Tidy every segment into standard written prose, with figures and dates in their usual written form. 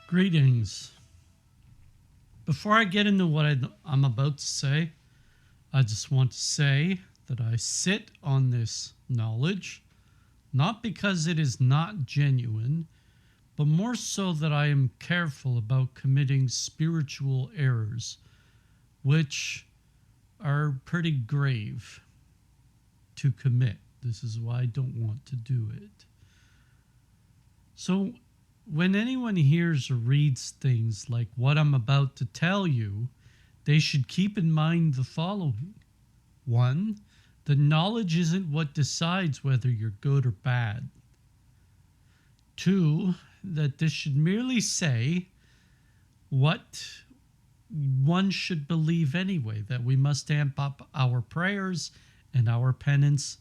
Greetings. Before I get into what I'm about to say, I just want to say that I sit on this knowledge, not because it is not genuine, but more so that I am careful about committing spiritual errors, which are pretty grave to commit. This is why I don't want to do it. So, when anyone hears or reads things like what I'm about to tell you, they should keep in mind the following. 1. The knowledge isn't what decides whether you're good or bad. 2. That this should merely say what one should believe anyway, that we must amp up our prayers and our penance,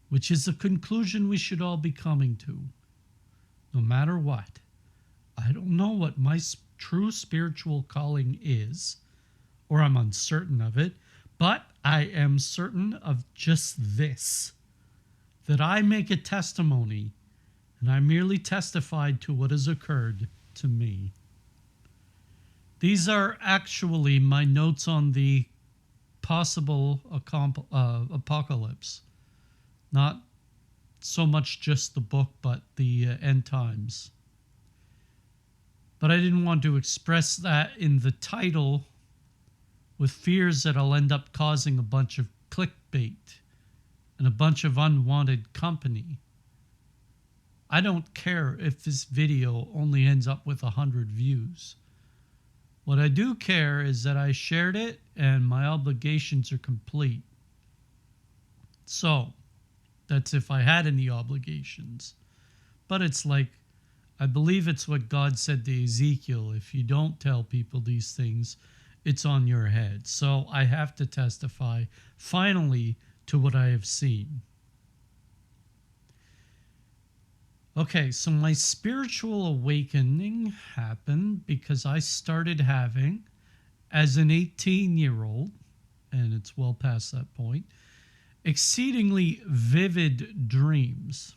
which is a conclusion we should all be coming to, no matter what. I don't know what my true spiritual calling is, or I'm uncertain of it, but I am certain of just this, that I make a testimony, and I merely testified to what has occurred to me. These are actually my notes on the possible apocalypse, not so much just the book, but the end times. But I didn't want to express that in the title with fears that I'll end up causing a bunch of clickbait and a bunch of unwanted company. I don't care if this video only ends up with 100 views. What I do care is that I shared it and my obligations are complete. So, that's if I had any obligations. But it's like, I believe it's what God said to Ezekiel. If you don't tell people these things, it's on your head. So I have to testify, finally, to what I have seen. Okay, so my spiritual awakening happened because I started having, as an 18-year-old, and it's well past that point, exceedingly vivid dreams.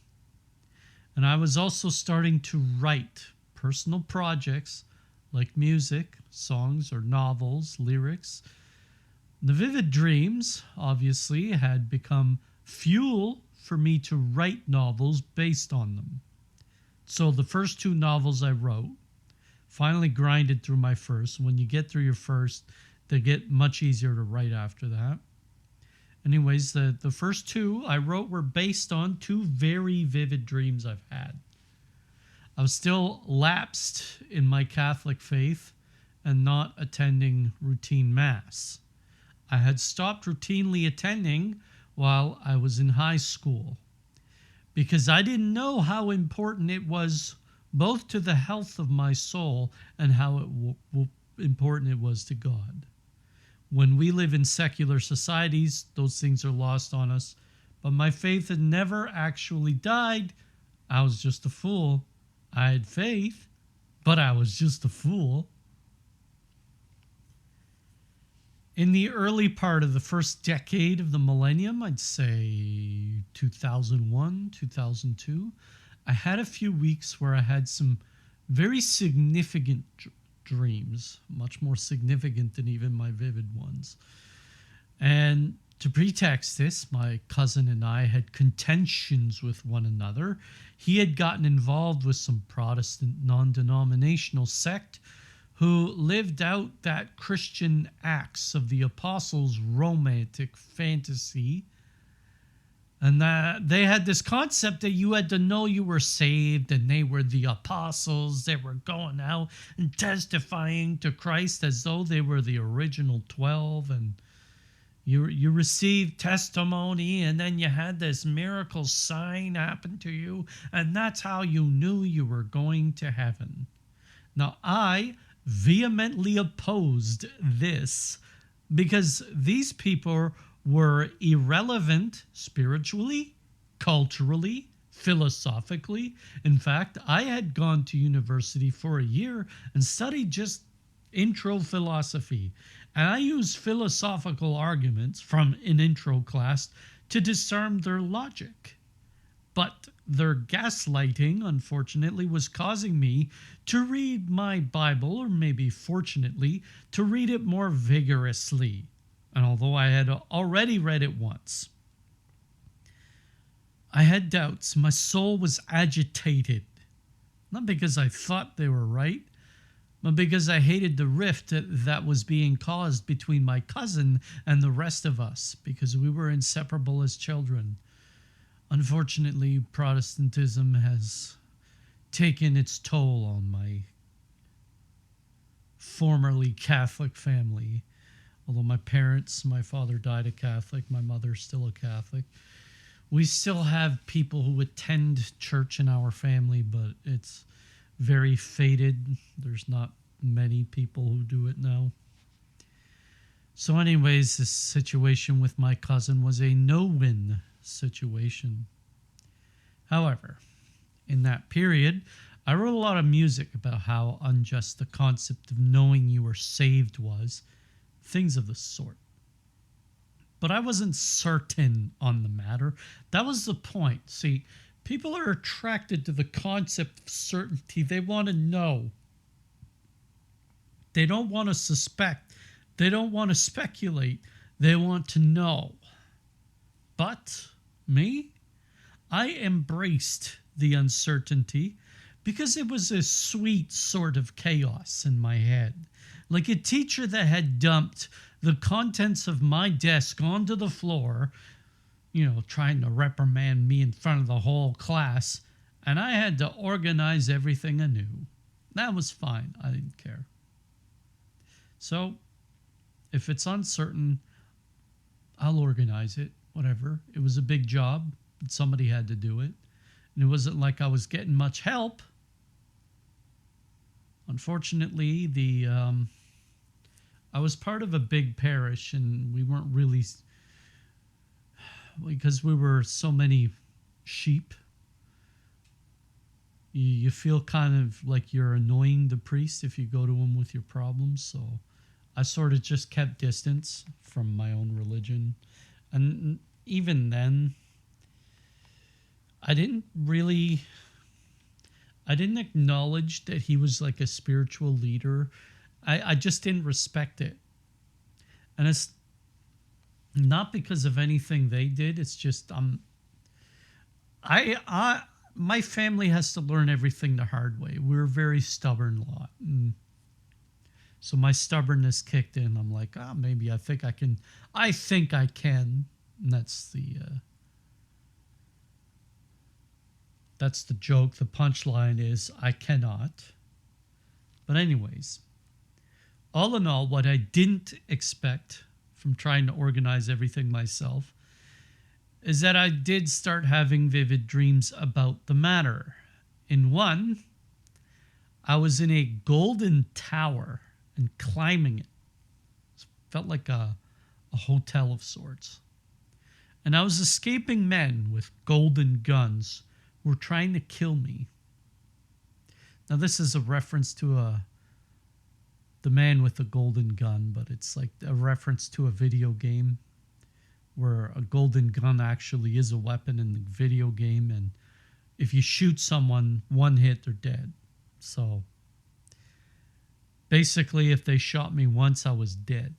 And I was also starting to write personal projects like music, songs, or novels, lyrics. The vivid dreams, obviously, had become fuel for me to write novels based on them. So the first 2 novels I wrote, finally grinded through my first. When you get through your first, they get much easier to write after that. Anyways, the first 2 I wrote were based on 2 very vivid dreams I've had. I was still lapsed in my Catholic faith and not attending routine Mass. I had stopped routinely attending while I was in high school because I didn't know how important it was both to the health of my soul and how important it was to God. When we live in secular societies, those things are lost on us. But my faith had never actually died. I was just a fool. I had faith, but I was just a fool. In the early part of the first decade of the millennium, I'd say 2001, 2002, I had a few weeks where I had some very significant dreams, much more significant than even my vivid ones. And to pretext this, my cousin and I had contentions with one another. He had gotten involved with some Protestant non-denominational sect who lived out that Christian Acts of the Apostles romantic fantasy. And that they had this concept that you had to know you were saved, and they were the apostles. They were going out and testifying to Christ as though they were the original 12. And you received testimony, and then you had this miracle sign happen to you, and that's how you knew you were going to heaven. Now, I vehemently opposed this because these people were irrelevant spiritually, culturally, philosophically. In fact, I had gone to university for a year and studied just intro philosophy. And I used philosophical arguments from an intro class to discern their logic. But their gaslighting, unfortunately, was causing me to read my Bible, or maybe fortunately, to read it more vigorously. And although I had already read it once, I had doubts. My soul was agitated. Not because I thought they were right, but because I hated the rift that was being caused between my cousin and the rest of us, because we were inseparable as children. Unfortunately, Protestantism has taken its toll on my formerly Catholic family. Although my father died a Catholic, my mother's still a Catholic. We still have people who attend church in our family, but it's very faded. There's not many people who do it now. So anyways, this situation with my cousin was a no-win situation. However, in that period, I wrote a lot of music about how unjust the concept of knowing you were saved was, things of the sort. But I wasn't certain on the matter. That was the point. See, people are attracted to the concept of certainty. They want to know. They don't want to suspect. They don't want to speculate. They want to know. But me, I embraced the uncertainty because it was a sweet sort of chaos in my head. Like a teacher that had dumped the contents of my desk onto the floor, trying to reprimand me in front of the whole class, and I had to organize everything anew. That was fine. I didn't care. So, if it's uncertain, I'll organize it, whatever. It was a big job, but somebody had to do it. And it wasn't like I was getting much help. Unfortunately, I was part of a big parish, and we weren't really, because we were so many sheep, you feel kind of like you're annoying the priest if you go to him with your problems. So I sort of just kept distance from my own religion. And even then, I didn't acknowledge that he was like a spiritual leader. I just didn't respect it. And it's not because of anything they did. It's just my family has to learn everything the hard way. We're a very stubborn lot. And so my stubbornness kicked in. I'm like, maybe I think I can. And that's the joke. The punchline is I cannot. But anyways, all in all, what I didn't expect from trying to organize everything myself is that I did start having vivid dreams about the matter. In one, I was in a golden tower and climbing it. It felt like a hotel of sorts. And I was escaping men with golden guns who were trying to kill me. Now, this is a reference to the man with the golden gun, but it's like a reference to a video game where a golden gun actually is a weapon in the video game, and if you shoot someone, one hit, they're dead. So basically, if they shot me once, I was dead.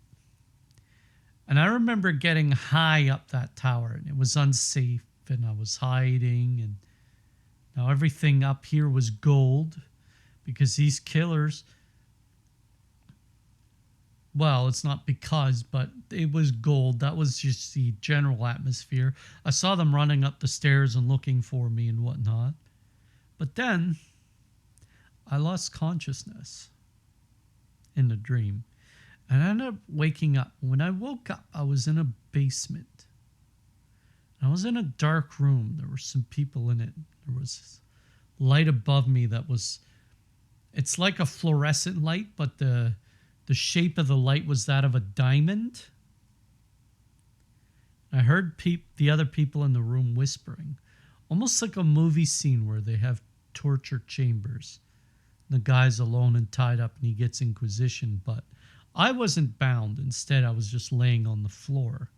And I remember getting high up that tower, and it was unsafe, and I was hiding, and now everything up here was gold because these killers, well, it's not because, but it was gold. That was just the general atmosphere. I saw them running up the stairs and looking for me and whatnot. But then I lost consciousness in the dream. And I ended up waking up. When I woke up, I was in a basement. I was in a dark room. There were some people in it. There was light above me that was, it's like a fluorescent light, but the shape of the light was that of a diamond. I heard the other people in the room whispering, almost like a movie scene where they have torture chambers. The guy's alone and tied up and he gets inquisition, but I wasn't bound. Instead, I was just laying on the floor.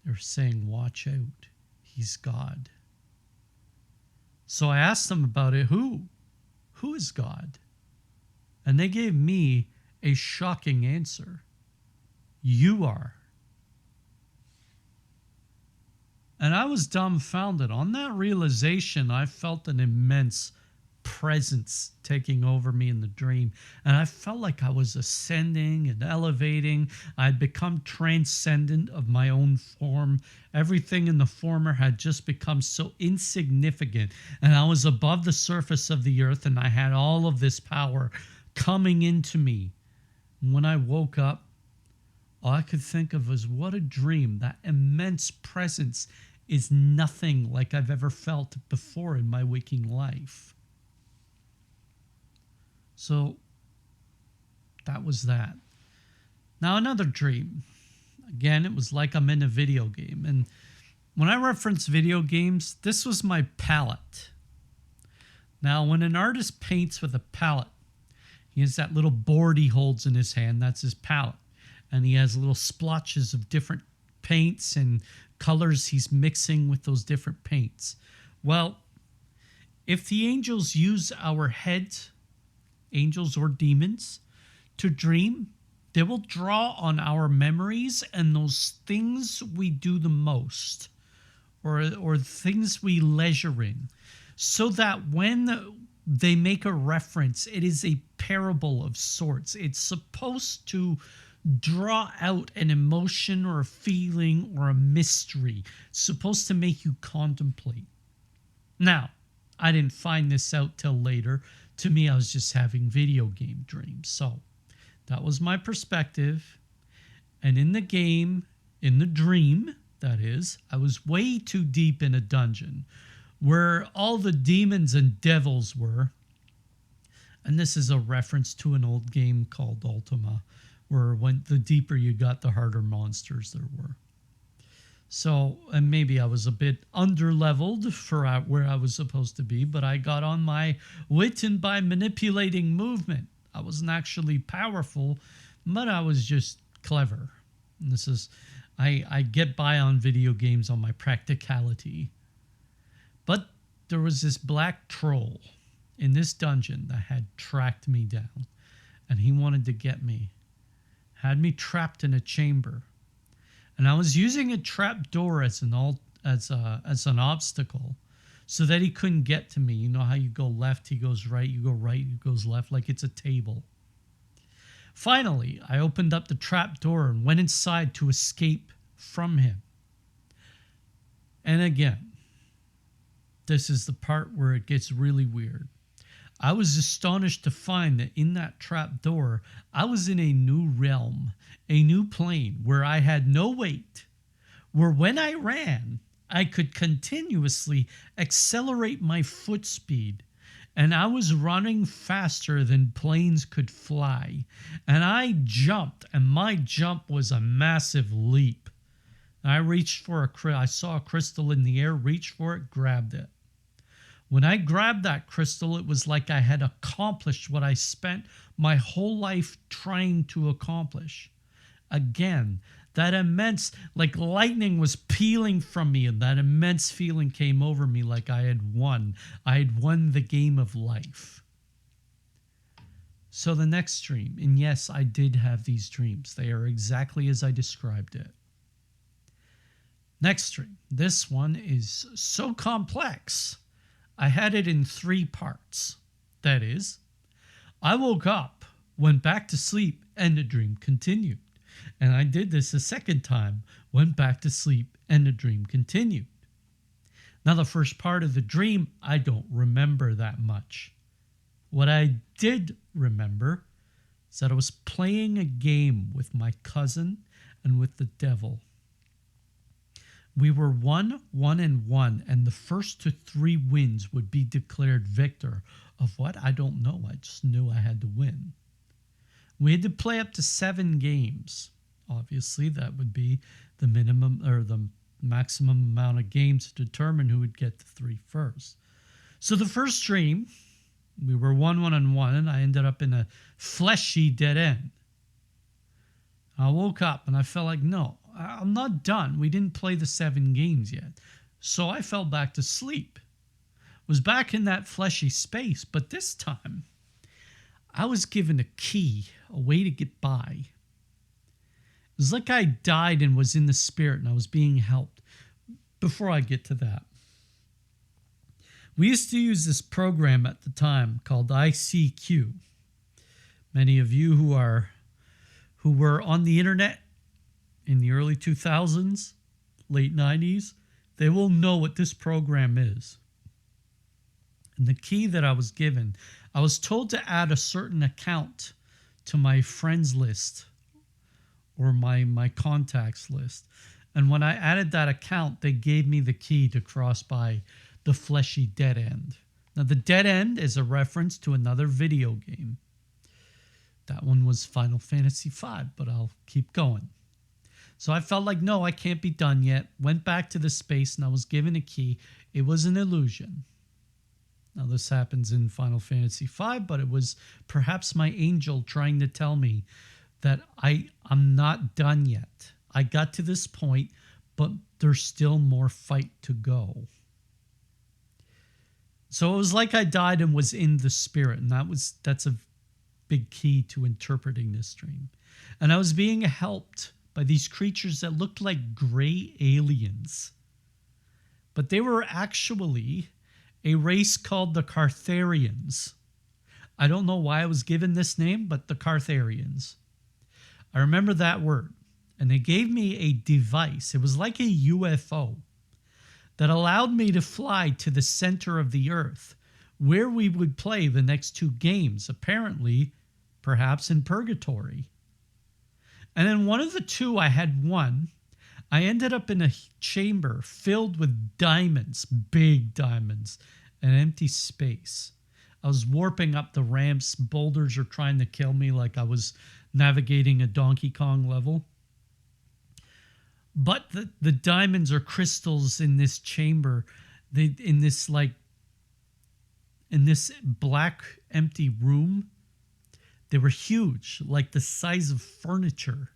They were saying, "Watch out, he's God." So I asked them about it. Who is God? And they gave me a shocking answer. You are. And I was dumbfounded. On that realization, I felt an immense presence taking over me in the dream. And I felt like I was ascending and elevating. I had become transcendent of my own form. Everything in the former had just become so insignificant. And I was above the surface of the earth, and I had all of this power coming into me. And when I woke up, all I could think of was, what a dream. That immense presence is nothing like I've ever felt before in my waking life. So that was that. Now another dream. Again, it was like I'm in a video game. And when I reference video games, this was my palette. Now, when an artist paints with a palette, he has that little board he holds in his hand. That's his palette. And he has little splotches of different paints and colors he's mixing with those different paints. Well, if the angels use our heads, angels or demons, to dream, they will draw on our memories and those things we do the most, or things we leisure in, so that when they make a reference, it is a parable of sorts. It's supposed to draw out an emotion or a feeling or a mystery. It's supposed to make you contemplate. Now, I didn't find this out till later. To me, I was just having video game dreams. So that was my perspective. And in the game, in the dream, that is, I was way too deep in a dungeon where all the demons and devils were. And this is a reference to an old game called Ultima, where the deeper you got, the harder monsters there were. So, and maybe I was a bit under-leveled for where I was supposed to be, but I got on my wit, and by manipulating movement, I wasn't actually powerful, but I was just clever. And this is, I get by on video games on my practicality. But there was this black troll in this dungeon that had tracked me down, and he wanted to get me. Had me trapped in a chamber, and I was using a trap door as an obstacle, so that he couldn't get to me. You know how you go left, he goes right; you go right, he goes left, like it's a table. Finally, I opened up the trap door and went inside to escape from him. And again, this is the part where it gets really weird. I was astonished to find that in that trap door, I was in a new realm, a new plane where I had no weight, where when I ran, I could continuously accelerate my foot speed, and I was running faster than planes could fly, and I jumped, and my jump was a massive leap. I reached for I saw a crystal in the air, reached for it, grabbed it. When I grabbed that crystal, it was like I had accomplished what I spent my whole life trying to accomplish. Again, that immense, like lightning was peeling from me, and that immense feeling came over me like I had won. I had won the game of life. So the next dream, and yes, I did have these dreams. They are exactly as I described it. Next dream. This one is so complex. I had it in 3 parts. That is, I woke up, went back to sleep, and the dream continued. And I did this a second time, went back to sleep, and the dream continued. Now, the first part of the dream, I don't remember that much. What I did remember is that I was playing a game with my cousin and with the devil. We were 1, 1, and 1, and the first to 3 wins would be declared victor of what? I don't know. I just knew I had to win. We had to play up to 7 games. Obviously, that would be the minimum or the maximum amount of games to determine who would get the 3 first. So the first dream, we were 1, 1, and 1, and I ended up in a fleshy dead end. I woke up and I felt like, no, I'm not done. We didn't play the 7 games yet. So I fell back to sleep. was back in that fleshy space, but this time I was given a key, a way to get by. It was like I died and was in the spirit and I was being helped. Before I get to that, we used to use this program at the time called ICQ. Many of you who were on the internet in the early 2000s, late 90s, they will know what this program is. And the key that I was given, I was told to add a certain account to my friends list or my contacts list. And when I added that account, they gave me the key to cross by the fleshy dead end. Now, the dead end is a reference to another video game. That one was Final Fantasy V, but I'll keep going. So I felt like, no, I can't be done yet. Went back to the space and I was given a key. It was an illusion. Now, this happens in Final Fantasy V, but it was perhaps my angel trying to tell me that I'm not done yet. I got to this point, but there's still more fight to go. So it was like I died and was in the spirit, and that's a big key to interpreting this dream. And I was being helped by these creatures that looked like gray aliens. But they were actually a race called the Cartharians. I don't know why I was given this name, but the Cartharians. I remember that word. And they gave me a device. It was like a UFO that allowed me to fly to the center of the earth where we would play the next two games, apparently, perhaps in purgatory. And in one of the two I had won, I ended up in a chamber filled with diamonds, big diamonds, and empty space. I was warping up the ramps. Boulders are trying to kill me like I was navigating a Donkey Kong level. But the diamonds are crystals in this chamber, in this black empty room. They were huge, like the size of furniture.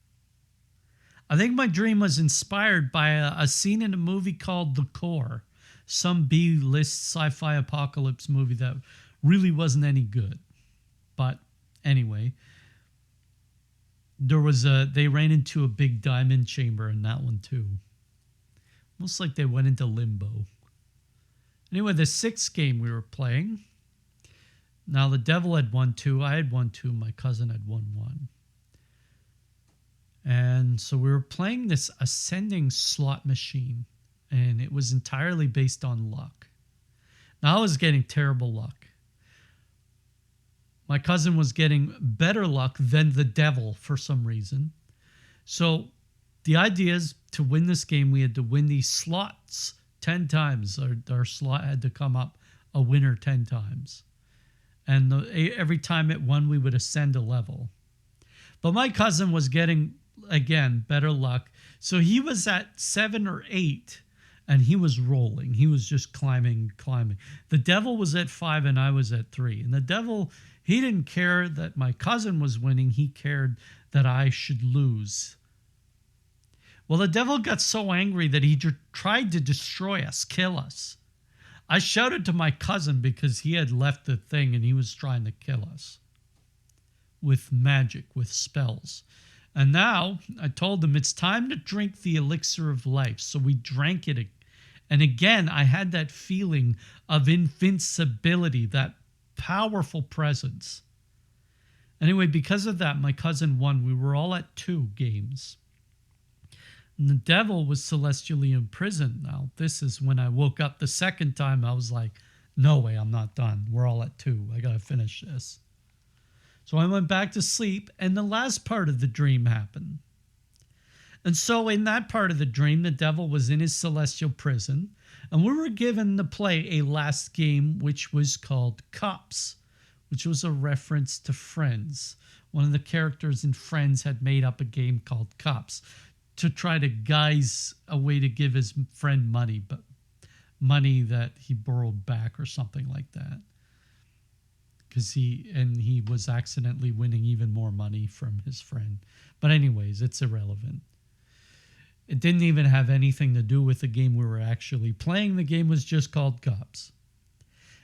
I think my dream was inspired by a scene in a movie called The Core, some B-list sci-fi apocalypse movie that really wasn't any good. But anyway, they ran into a big diamond chamber in that one too. Almost like they went into limbo. Anyway, the sixth game we were playing. Now the devil had won 2, I had won 2, my cousin had won 1. And so we were playing this ascending slot machine, and it was entirely based on luck. Now I was getting terrible luck. My cousin was getting better luck than the devil for some reason. So the idea is to win this game, we had to win these slots 10 times. Our slot had to come up a winner 10 times. And every time it won, we would ascend a level. But my cousin was getting, again, better luck. So he was at 7 or 8, and he was rolling. He was just climbing. The devil was at 5, and I was at 3. And the devil, he didn't care that my cousin was winning. He cared that I should lose. Well, the devil got so angry that he tried to destroy us, kill us. I shouted to my cousin because he had left the thing and he was trying to kill us with magic, with spells. And now I told him it's time to drink the elixir of life. So we drank it. And again, I had that feeling of invincibility, that powerful presence. Anyway, because of that, my cousin won. We were all at 2 games. And the devil was celestially imprisoned. Now, this is when I woke up the second time. I was like, no way, I'm not done. We're all at 2. I got to finish this. So I went back to sleep, and the last part of the dream happened. And so in that part of the dream, the devil was in his celestial prison, and we were given to play a last game, which was called Cops, which was a reference to Friends. One of the characters in Friends had made up a game called Cops to try to guise a way to give his friend money, but money that he borrowed back or something like that. Because he was accidentally winning even more money from his friend. But anyways, it's irrelevant. It didn't even have anything to do with the game we were actually playing. The game was just called Cops.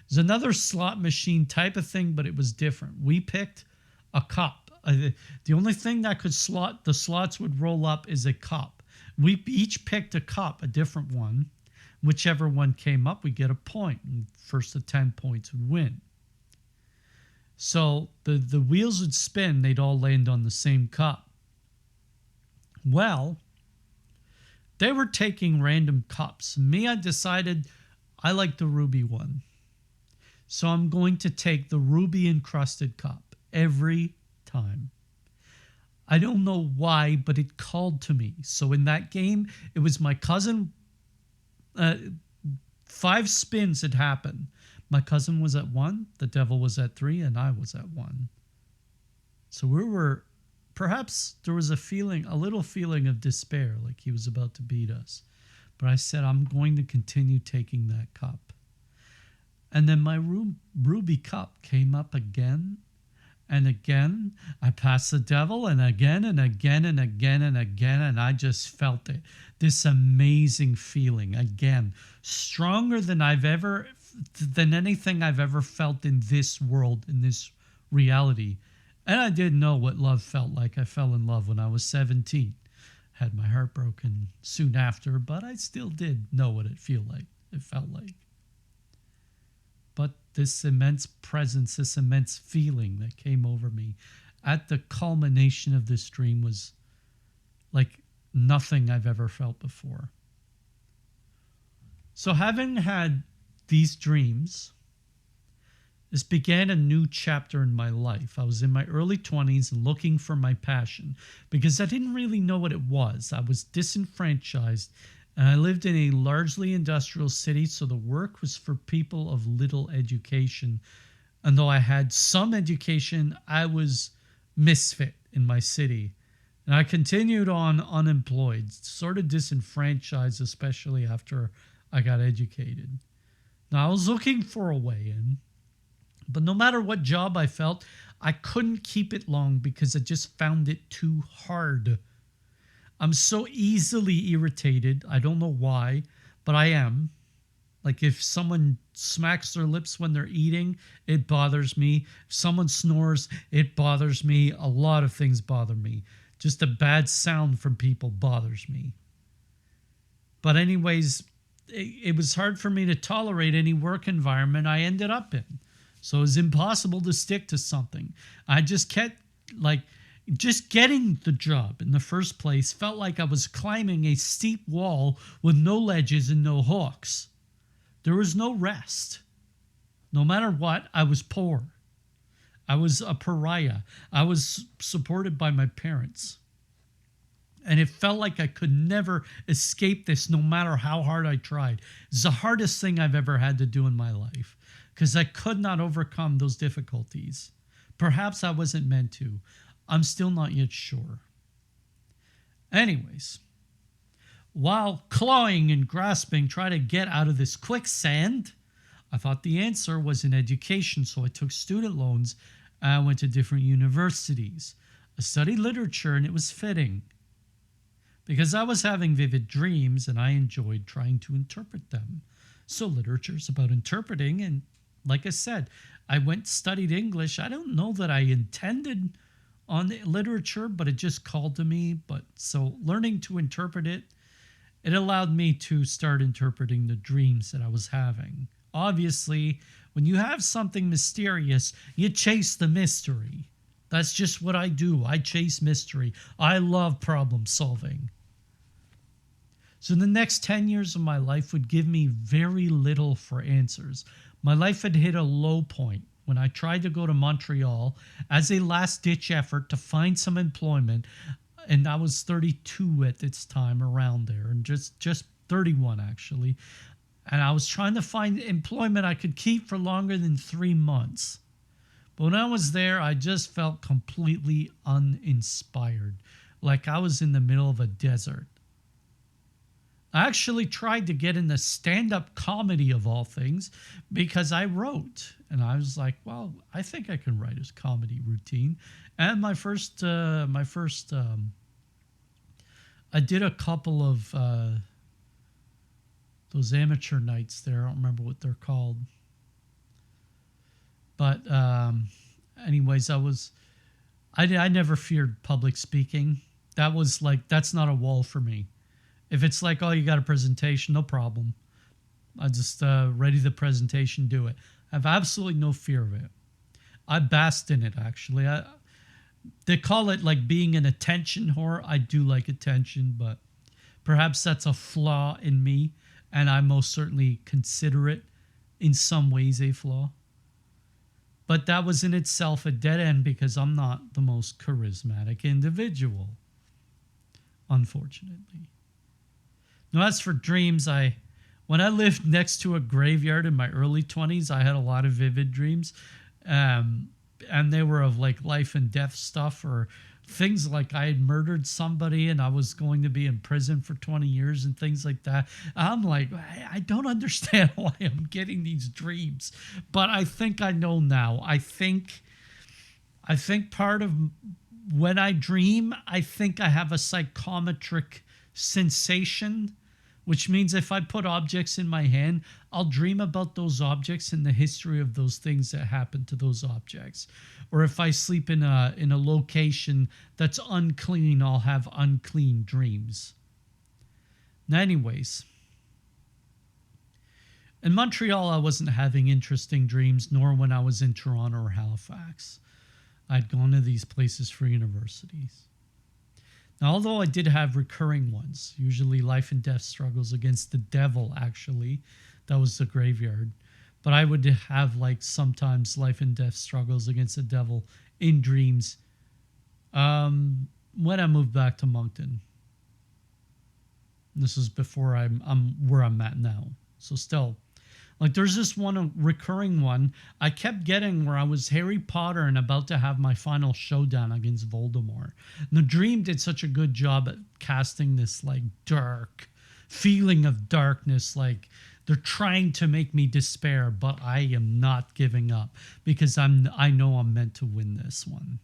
It's another slot machine type of thing, but it was different. We picked a cup. The only thing that could the slots would roll up is a cup. We each picked a cup, a different one. Whichever one came up, we get a point. And first to 10 points would win. So the wheels would spin. They'd all land on the same cup. Well, they were taking random cups. Me, I decided I like the ruby one. So I'm going to take the ruby encrusted cup every time. I don't know why, but it called to me. So in that game, it was my cousin. 5 spins had happened. My cousin was at 1, the devil was at 3, and I was at 1. So we were, perhaps there was a little feeling of despair, like he was about to beat us. But I said, I'm going to continue taking that cup. And then my ruby cup came up again and again. I passed the devil, and again and again and again and again, and I just felt it. This amazing feeling again, stronger than anything I've ever felt in this world, in this reality. And I didn't know what love felt like. I fell in love when I was 17. Had my heart broken soon after, but I still did know what it felt like. But this immense presence, this immense feeling that came over me at the culmination of this dream was like nothing I've ever felt before. So having had these dreams, this began a new chapter in my life. I was in my early 20s and looking for my passion because I didn't really know what it was. I was disenfranchised, and I lived in a largely industrial city, so the work was for people of little education. And though I had some education, I was misfit in my city. And I continued on unemployed, sort of disenfranchised, especially after I got educated. Now, I was looking for a way in, but no matter what job I felt, I couldn't keep it long because I just found it too hard. I'm so easily irritated. I don't know why, but I am. Like if someone smacks their lips when they're eating, it bothers me. If someone snores, it bothers me. A lot of things bother me. Just a bad sound from people bothers me. But anyways, it was hard for me to tolerate any work environment I ended up in. So it was impossible to stick to something. I just kept just getting the job in the first place felt like I was climbing a steep wall with no ledges and no hooks. There was no rest. No matter what, I was poor. I was a pariah. I was supported by my parents. And it felt like I could never escape this no matter how hard I tried. It's the hardest thing I've ever had to do in my life because I could not overcome those difficulties. Perhaps I wasn't meant to. I'm still not yet sure. Anyways, while clawing and grasping, trying to get out of this quicksand, I thought the answer was in education, so I took student loans and I went to different universities. I studied literature, and it was fitting because I was having vivid dreams and I enjoyed trying to interpret them. So literature is about interpreting, and like I said, I studied English. I don't know that I intended on literature, but it just called to me. But so learning to interpret it allowed me to start interpreting the dreams that I was having. Obviously, when you have something mysterious, you chase the mystery. That's just what I do. I chase mystery. I love problem solving. So the next 10 years of my life would give me very little for answers. My life had hit a low point when I tried to go to Montreal as a last-ditch effort to find some employment, and I was 32 at this time, around there, and just 31 actually. And I was trying to find employment I could keep for longer than 3 months. But when I was there, I just felt completely uninspired, like I was in the middle of a desert. I actually tried to get into stand-up comedy of all things because I wrote, and I was like, well, I think I can write a comedy routine. And I did a couple of those amateur nights there. I don't remember what they're called. But anyways, I never feared public speaking. That was like, that's not a wall for me. If it's like, oh, you got a presentation, no problem. I just ready the presentation, do it. I have absolutely no fear of it. I basked in it, actually. They call it like being an attention whore. I do like attention, but perhaps that's a flaw in me, and I most certainly consider it in some ways a flaw. But that was in itself a dead end because I'm not the most charismatic individual, unfortunately. Now, as for dreams, when I lived next to a graveyard in my early 20s, I had a lot of vivid dreams. And they were of like life and death stuff, or things like I had murdered somebody and I was going to be in prison for 20 years and things like that. I'm like, I don't understand why I'm getting these dreams, but I think I know now. I think part of when I dream, I think I have a psychometric sensation, which means if I put objects in my hand, I'll dream about those objects and the history of those things that happened to those objects. Or if I sleep in a location that's unclean, I'll have unclean dreams. Now, anyways, in Montreal, I wasn't having interesting dreams, nor when I was in Toronto or Halifax. I'd gone to these places for universities. Now, although I did have recurring ones, usually life and death struggles against the devil, actually, that was the graveyard. But I would have like sometimes life and death struggles against the devil in dreams when I moved back to Moncton. This is before I'm where I'm at now. So still, like there's this one recurring one I kept getting where I was Harry Potter and about to have my final showdown against Voldemort. And the dream did such a good job at casting this like dark feeling of darkness, like they're trying to make me despair, but I am not giving up because I know I'm meant to win this one.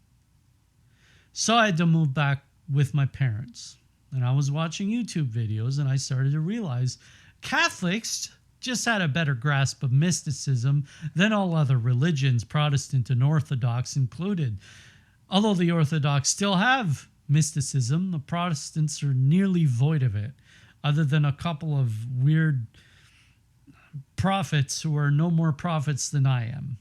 So I had to move back with my parents. And I was watching YouTube videos and I started to realize Catholics just had a better grasp of mysticism than all other religions, Protestant and Orthodox included. Although the Orthodox still have mysticism, the Protestants are nearly void of it, other than a couple of weird prophets who are no more prophets than I am.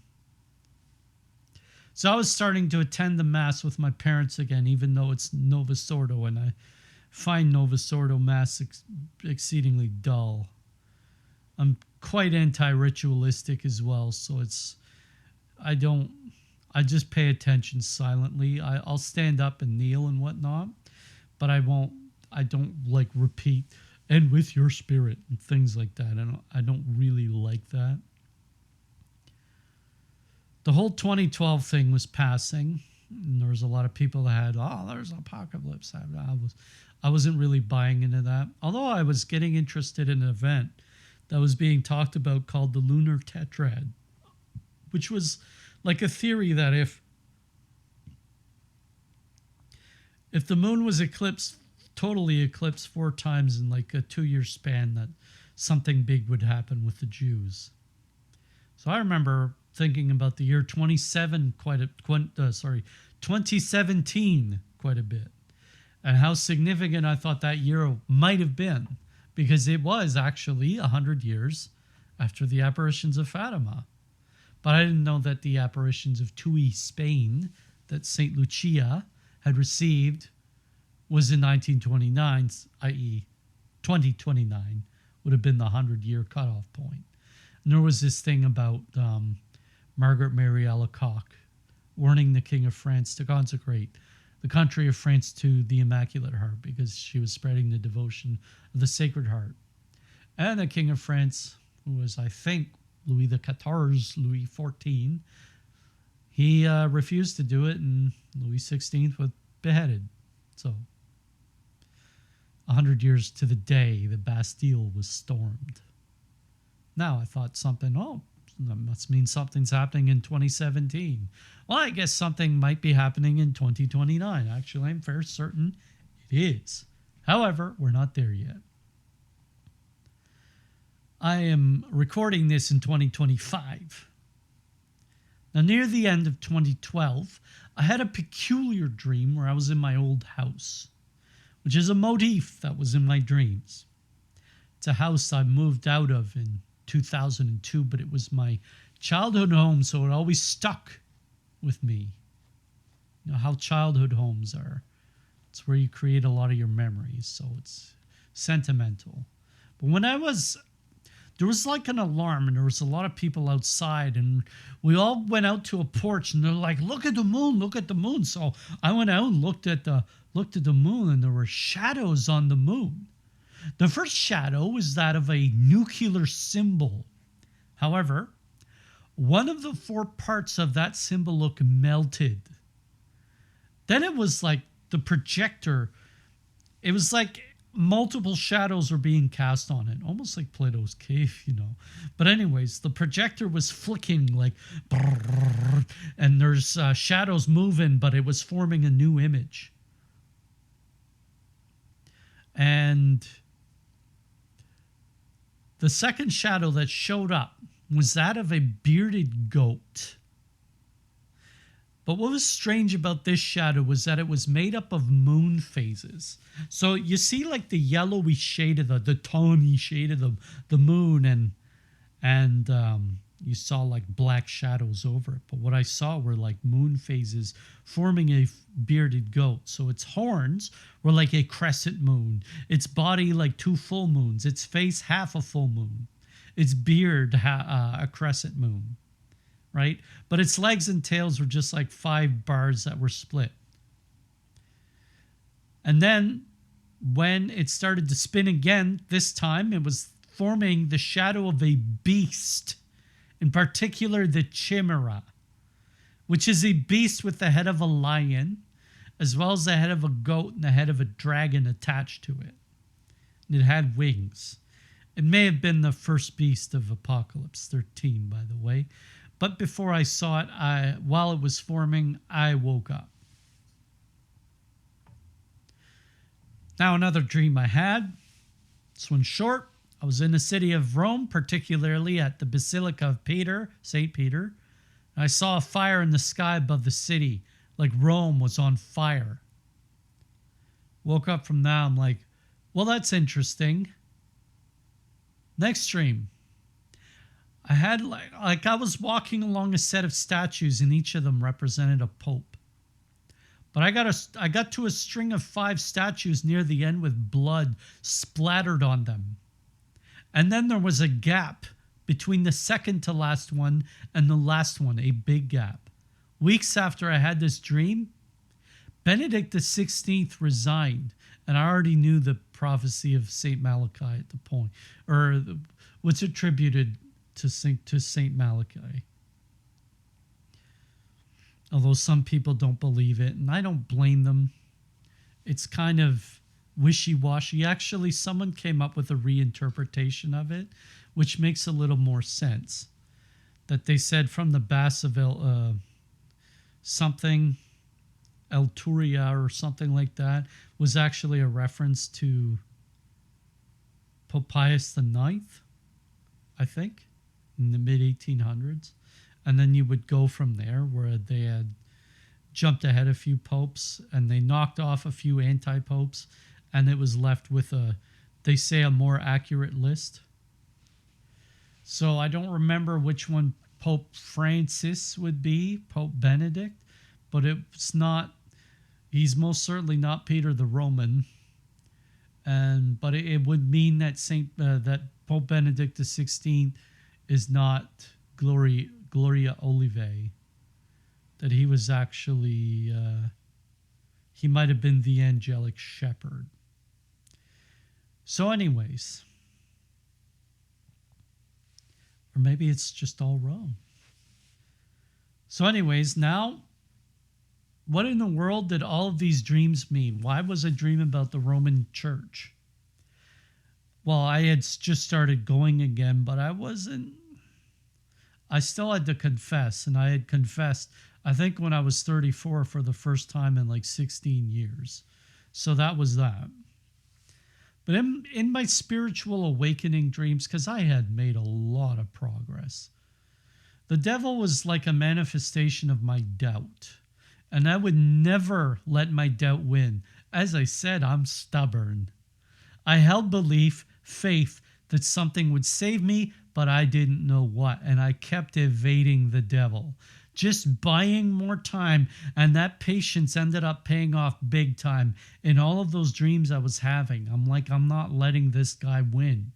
So I was starting to attend the Mass with my parents again, even though it's Novus Ordo, and I find Novus Ordo Mass exceedingly dull. I'm quite anti-ritualistic as well, so I just pay attention silently. I'll stand up and kneel and whatnot, but I don't like repeat, and with your spirit and things like that. I don't really like that. The whole 2012 thing was passing, and there was a lot of people that had, there's apocalypse. I wasn't really buying into that, although I was getting interested in an event that was being talked about called the Lunar Tetrad, which was like a theory that if the moon was totally eclipsed 4 times in like a 2-year span, that something big would happen with the Jews. So I remember thinking about the year 2017 quite a bit, and how significant I thought that year might have been, because it was actually 100 years after the apparitions of Fatima. But I didn't know that the apparitions of Tui, Spain, that St. Lucia had received, was in 1929, i.e. 2029 would have been the 100-year cutoff point. And there was this thing about Margaret Mary Alacoque warning the King of France to consecrate the country of France to the Immaculate Heart because she was spreading the devotion of the Sacred Heart. And the King of France, who was, I think, Louis XIV, he refused to do it, and Louis XVI was beheaded. So, 100 years to the day the Bastille was stormed. Now I thought that must mean something's happening in 2017. Well, I guess something might be happening in 2029. Actually, I'm fairly certain it is. However, we're not there yet. I am recording this in 2025. Now, near the end of 2012, I had a peculiar dream where I was in my old house, which is a motif that was in my dreams. It's a house I moved out of in 2002, but it was my childhood home, so it always stuck with me. You know how childhood homes are. It's where you create a lot of your memories, so it's sentimental. But there was like an alarm, and there was a lot of people outside, and we all went out to a porch, and they're like, look at the moon, look at the moon. So I went out and looked at the moon, and there were shadows on the moon. The first shadow was that of a nuclear symbol. However, one of the four parts of that symbol looked melted. Then it was like the projector, it was like multiple shadows were being cast on it, almost like Plato's cave, you know. But anyways, the projector was flicking like, and there's shadows moving, but it was forming a new image. And the second shadow that showed up was that of a bearded goat. But what was strange about this shadow was that it was made up of moon phases. So you see like the yellowy shade of the tawny shade of the moon, and you saw like black shadows over it. But what I saw were like moon phases forming a bearded goat. So its horns were like a crescent moon, its body like two full moons, its face half a full moon, its beard a crescent moon. Right? But its legs and tails were just like 5 bars that were split. And then when it started to spin again, this time it was forming the shadow of a beast, in particular the chimera, which is a beast with the head of a lion, as well as the head of a goat and the head of a dragon attached to it. And it had wings. It may have been the first beast of Apocalypse 13, by the way. But before I saw it, while it was forming, I woke up. Now, another dream I had. This one's short. I was in the city of Rome, particularly at the Basilica of Peter, St. Peter. And I saw a fire in the sky above the city, like Rome was on fire. Woke up from that, I'm like, well, that's interesting. Next dream. I had like I was walking along a set of statues, and each of them represented a pope. But I got to a string of 5 statues near the end with blood splattered on them. And then there was a gap between the second to last one and the last one, a big gap. Weeks after I had this dream, Benedict XVI resigned, and I already knew the prophecy of St. Malachi at the point, or what's attributed to Saint Malachi. Although some people don't believe it, and I don't blame them. It's kind of wishy-washy. Actually, someone came up with a reinterpretation of it, which makes a little more sense. That they said from the Bass of something, Elturia or something like that, was actually a reference to Pope Pius IX, I think, in the mid-1800s. And then you would go from there, where they had jumped ahead a few popes and they knocked off a few anti-popes, and it was left with they say, a more accurate list. So I don't remember which one Pope Francis would be, Pope Benedict, but it's not, he's most certainly not Peter the Roman. But it would mean that that Pope Benedict XVI is not Gloria Olivae, that he was actually, he might have been the angelic shepherd. So anyways, or maybe it's just all wrong. So anyways, now, what in the world did all of these dreams mean? Why was I dreaming about the Roman Church? Well, I had just started going again, but I still had to confess, and I had confessed, I think, when I was 34 for the first time in like 16 years. So that was that. But in my spiritual awakening dreams, because I had made a lot of progress, The devil was like a manifestation of my doubt, and I would never let my doubt win. As I said, I'm stubborn. I held belief, faith that something would save me, but I didn't know what, and I kept evading the devil, just buying more time, and that patience ended up paying off big time in all of those dreams I was having. I'm like, I'm not letting this guy win.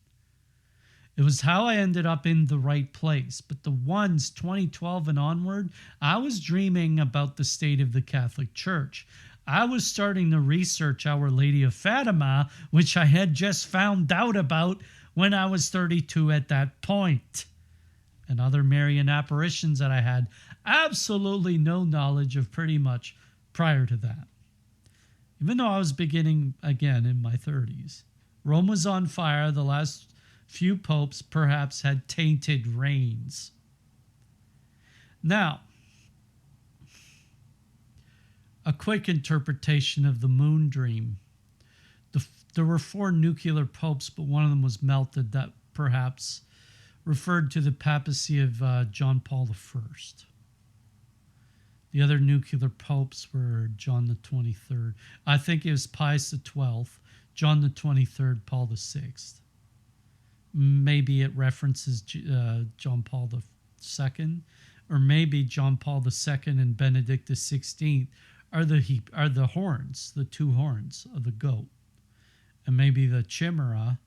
It was how I ended up in the right place. But the ones 2012 and onward, I was dreaming about the state of the Catholic Church. I was starting to research Our Lady of Fatima, which I had just found out about when I was 32 at that point, and other Marian apparitions that I had absolutely no knowledge of pretty much prior to that. Even though I was beginning again in my 30s. Rome was on fire. The last few popes perhaps had tainted reigns. Now, a quick interpretation of the moon dream. There were 4 nuclear popes, but one of them was melted. That perhaps referred to the papacy of John Paul I. The other nuclear popes were John the 23rd. I think it was Pius the 12th, John the 23rd, Paul the 6th. Maybe it references John Paul II, or maybe John Paul II and Benedict XVI are the horns, the 2 horns of the goat. And maybe the chimera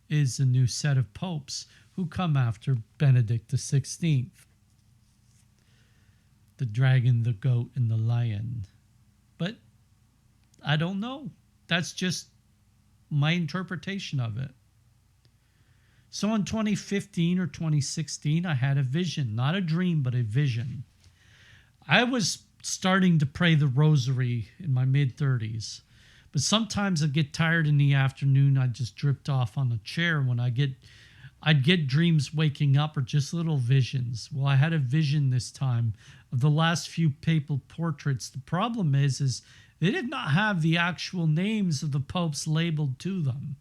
is a new set of popes who come after Benedict XVI. The dragon, the goat, and the lion. But I don't know. That's just my interpretation of it. So in 2015 or 2016, I had a vision. Not a dream, but a vision. I was starting to pray the rosary in my mid-30s. But sometimes I'd get tired in the afternoon. I'd just drift off on a chair when I'd get dreams waking up or just little visions. Well, I had a vision this time of the last few papal portraits. The problem is they did not have the actual names of the popes labeled to them.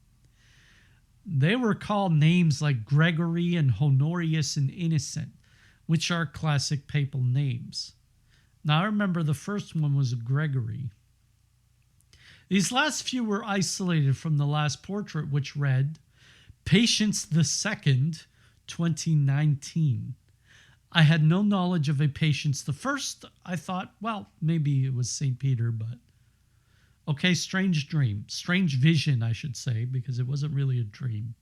They were called names like Gregory and Honorius and Innocent, which are classic papal names. Now, I remember the first one was Gregory. These last few were isolated from the last portrait, which read, Patience the Second, 2019. I had no knowledge of a Patience the First. I thought, well, maybe it was St. Peter, but okay, strange dream. Strange vision, I should say, because it wasn't really a dream.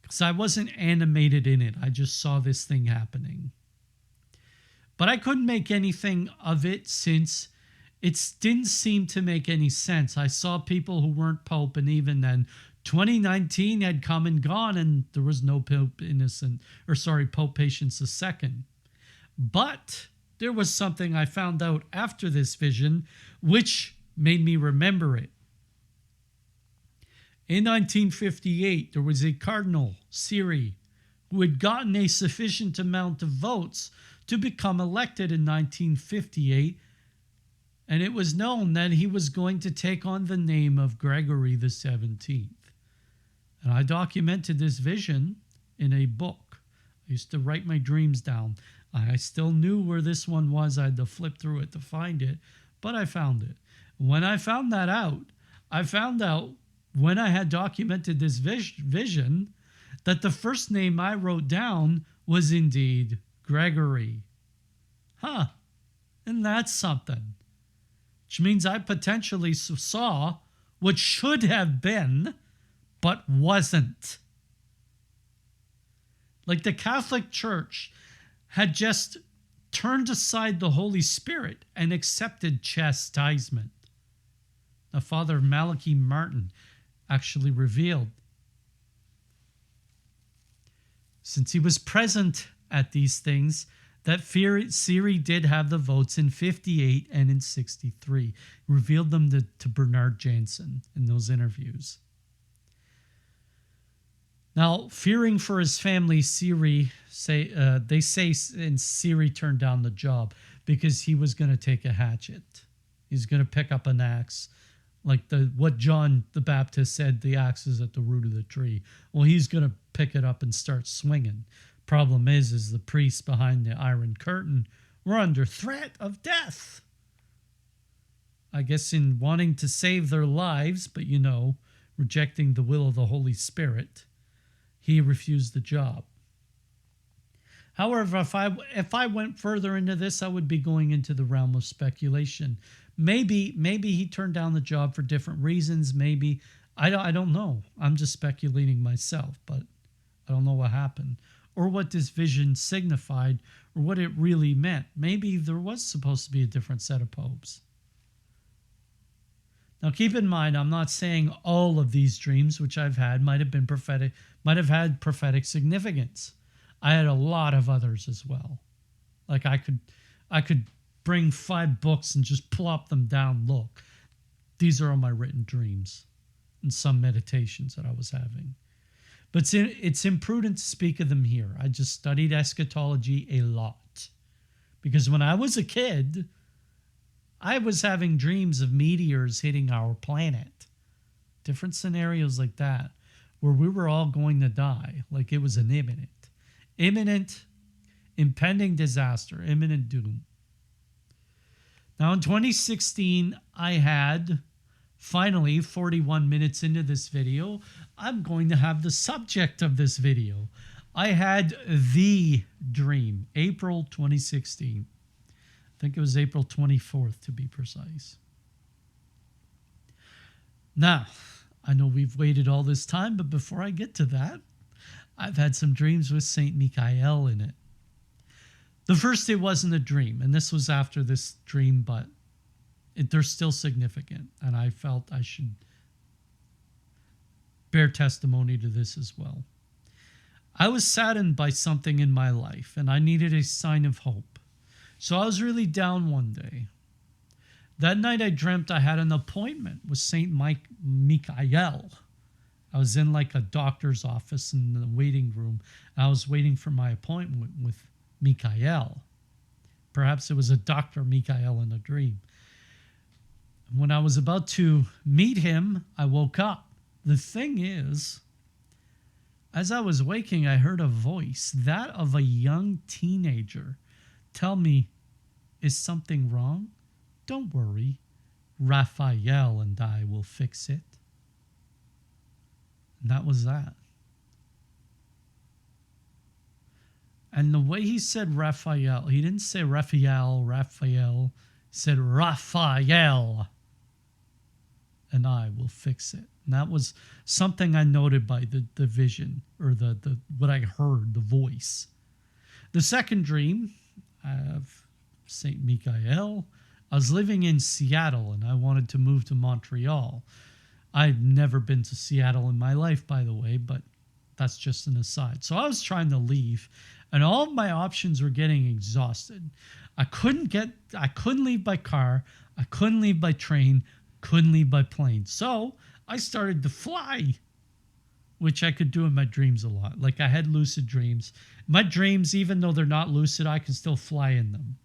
Because I wasn't animated in it. I just saw this thing happening. But I couldn't make anything of it since it didn't seem to make any sense. I saw people who weren't Pope, and even then, 2019 had come and gone, and there was no Pope Patience II. But there was something I found out after this vision, which made me remember it. In 1958, there was a Cardinal, Siri, who had gotten a sufficient amount of votes to become elected in 1958, and it was known that he was going to take on the name of Gregory the 17th. And I documented this vision in a book. I used to write my dreams down. I still knew where this one was. I had to flip through it to find it, but I found it. When I found that out, I found out when I had documented this vision that the first name I wrote down was indeed Gregory. And that's something. Which means I potentially saw what should have been, but wasn't. Like the Catholic Church had just turned aside the Holy Spirit and accepted chastisement. Now, Father Malachi Martin actually revealed, since he was present at these things, that Siri did have the votes in 58 and in 63. He revealed them to Bernard Jansen in those interviews. Now, fearing for his family, Siri turned down the job because he was going to take a hatchet. He's going to pick up an axe, like what John the Baptist said, the axe is at the root of the tree. Well, he's going to pick it up and start swinging. Problem is the priests behind the Iron Curtain were under threat of death. I guess in wanting to save their lives, but rejecting the will of the Holy Spirit, he refused the job. However, if I went further into this, I would be going into the realm of speculation. Maybe he turned down the job for different reasons. Maybe I don't know. I'm just speculating myself, but I don't know what happened or what this vision signified or what it really meant. Maybe there was supposed to be a different set of popes. Now, keep in mind, I'm not saying all of these dreams which I've had might have been prophetic, might have had prophetic significance. I had a lot of others as well. Like I could bring 5 books and just plop them down. Look, these are all my written dreams and some meditations that I was having. But it's imprudent to speak of them here. I just studied eschatology a lot. Because when I was a kid, I was having dreams of meteors hitting our planet. Different scenarios like that, where we were all going to die. Like it was an imminent, impending disaster, imminent doom. Now in 2016, I had, finally, 41 minutes into this video, I'm going to have the subject of this video. I had the dream, April 2016. I think it was April 24th to be precise. Now, I know we've waited all this time, but before I get to that, I've had some dreams with Saint Michael in it. The first, it wasn't a dream, and this was after this dream, but they're still significant, and I felt I should bear testimony to this as well. I was saddened by something in my life, and I needed a sign of hope. So I was really down one day. That night I dreamt I had an appointment with Saint Michael. I was in like a doctor's office in the waiting room. I was waiting for my appointment with Michael. Perhaps it was a Dr. Michael in a dream. When I was about to meet him, I woke up. The thing is, as I was waking, I heard a voice, that of a young teenager, tell me, is something wrong? Don't worry. Raphael and I will fix it. And that was that. And the way he said Raphael, he didn't say Raphael, he said Raphael and I will fix it. And that was something I noted by the vision, or the what I heard, the voice. The second dream of Saint Michael, I was living in Seattle and I wanted to move to Montreal. I've never been to Seattle in my life, by the way, but that's just an aside. So I was trying to leave, and all of my options were getting exhausted. I couldn't leave by car, I couldn't leave by train, couldn't leave by plane. So I started to fly, which I could do in my dreams a lot. Like I had lucid dreams. My dreams, even though they're not lucid, I can still fly in them.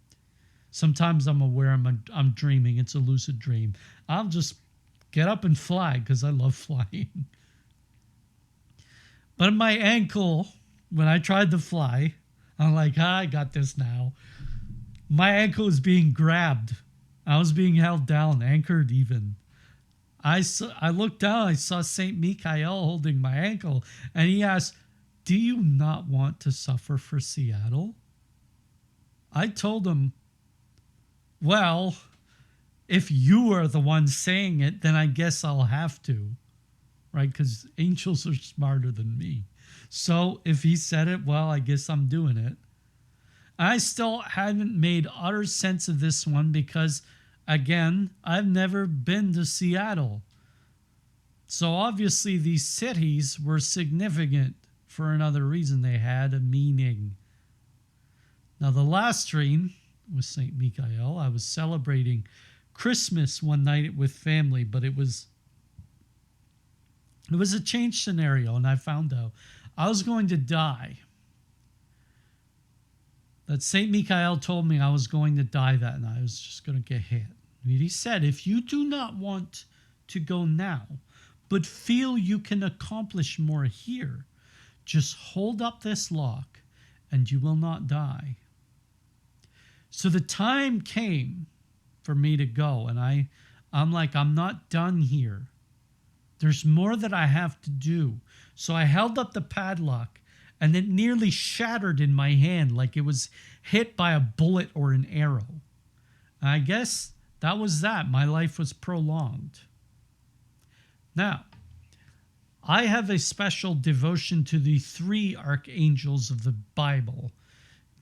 Sometimes I'm aware I'm dreaming. It's a lucid dream. I'll just get up and fly because I love flying. But my ankle, when I tried to fly, I'm like, I got this now. My ankle was being grabbed. I was being held down, anchored even. I looked down, I saw Saint Michael holding my ankle, and he asked, do you not want to suffer for Seattle? I told him, well, if you are the one saying it, then I guess I'll have to, right? Because angels are smarter than me. So if he said it, well, I guess I'm doing it. I still haven't made utter sense of this one because, again, I've never been to Seattle. So obviously these cities were significant for another reason. They had a meaning. Now the last dream with Saint Michael, I was celebrating Christmas one night with family, but it was a change scenario, and I found out I was going to die. That Saint Michael told me I was going to die that night. I was just going to get hit. And he said, if you do not want to go now, but feel you can accomplish more here, just hold up this lock and you will not die. So the time came for me to go, and I'm like, I'm not done here. There's more that I have to do. So I held up the padlock, and it nearly shattered in my hand like it was hit by a bullet or an arrow. And I guess that was that. My life was prolonged. Now, I have a special devotion to the three archangels of the Bible: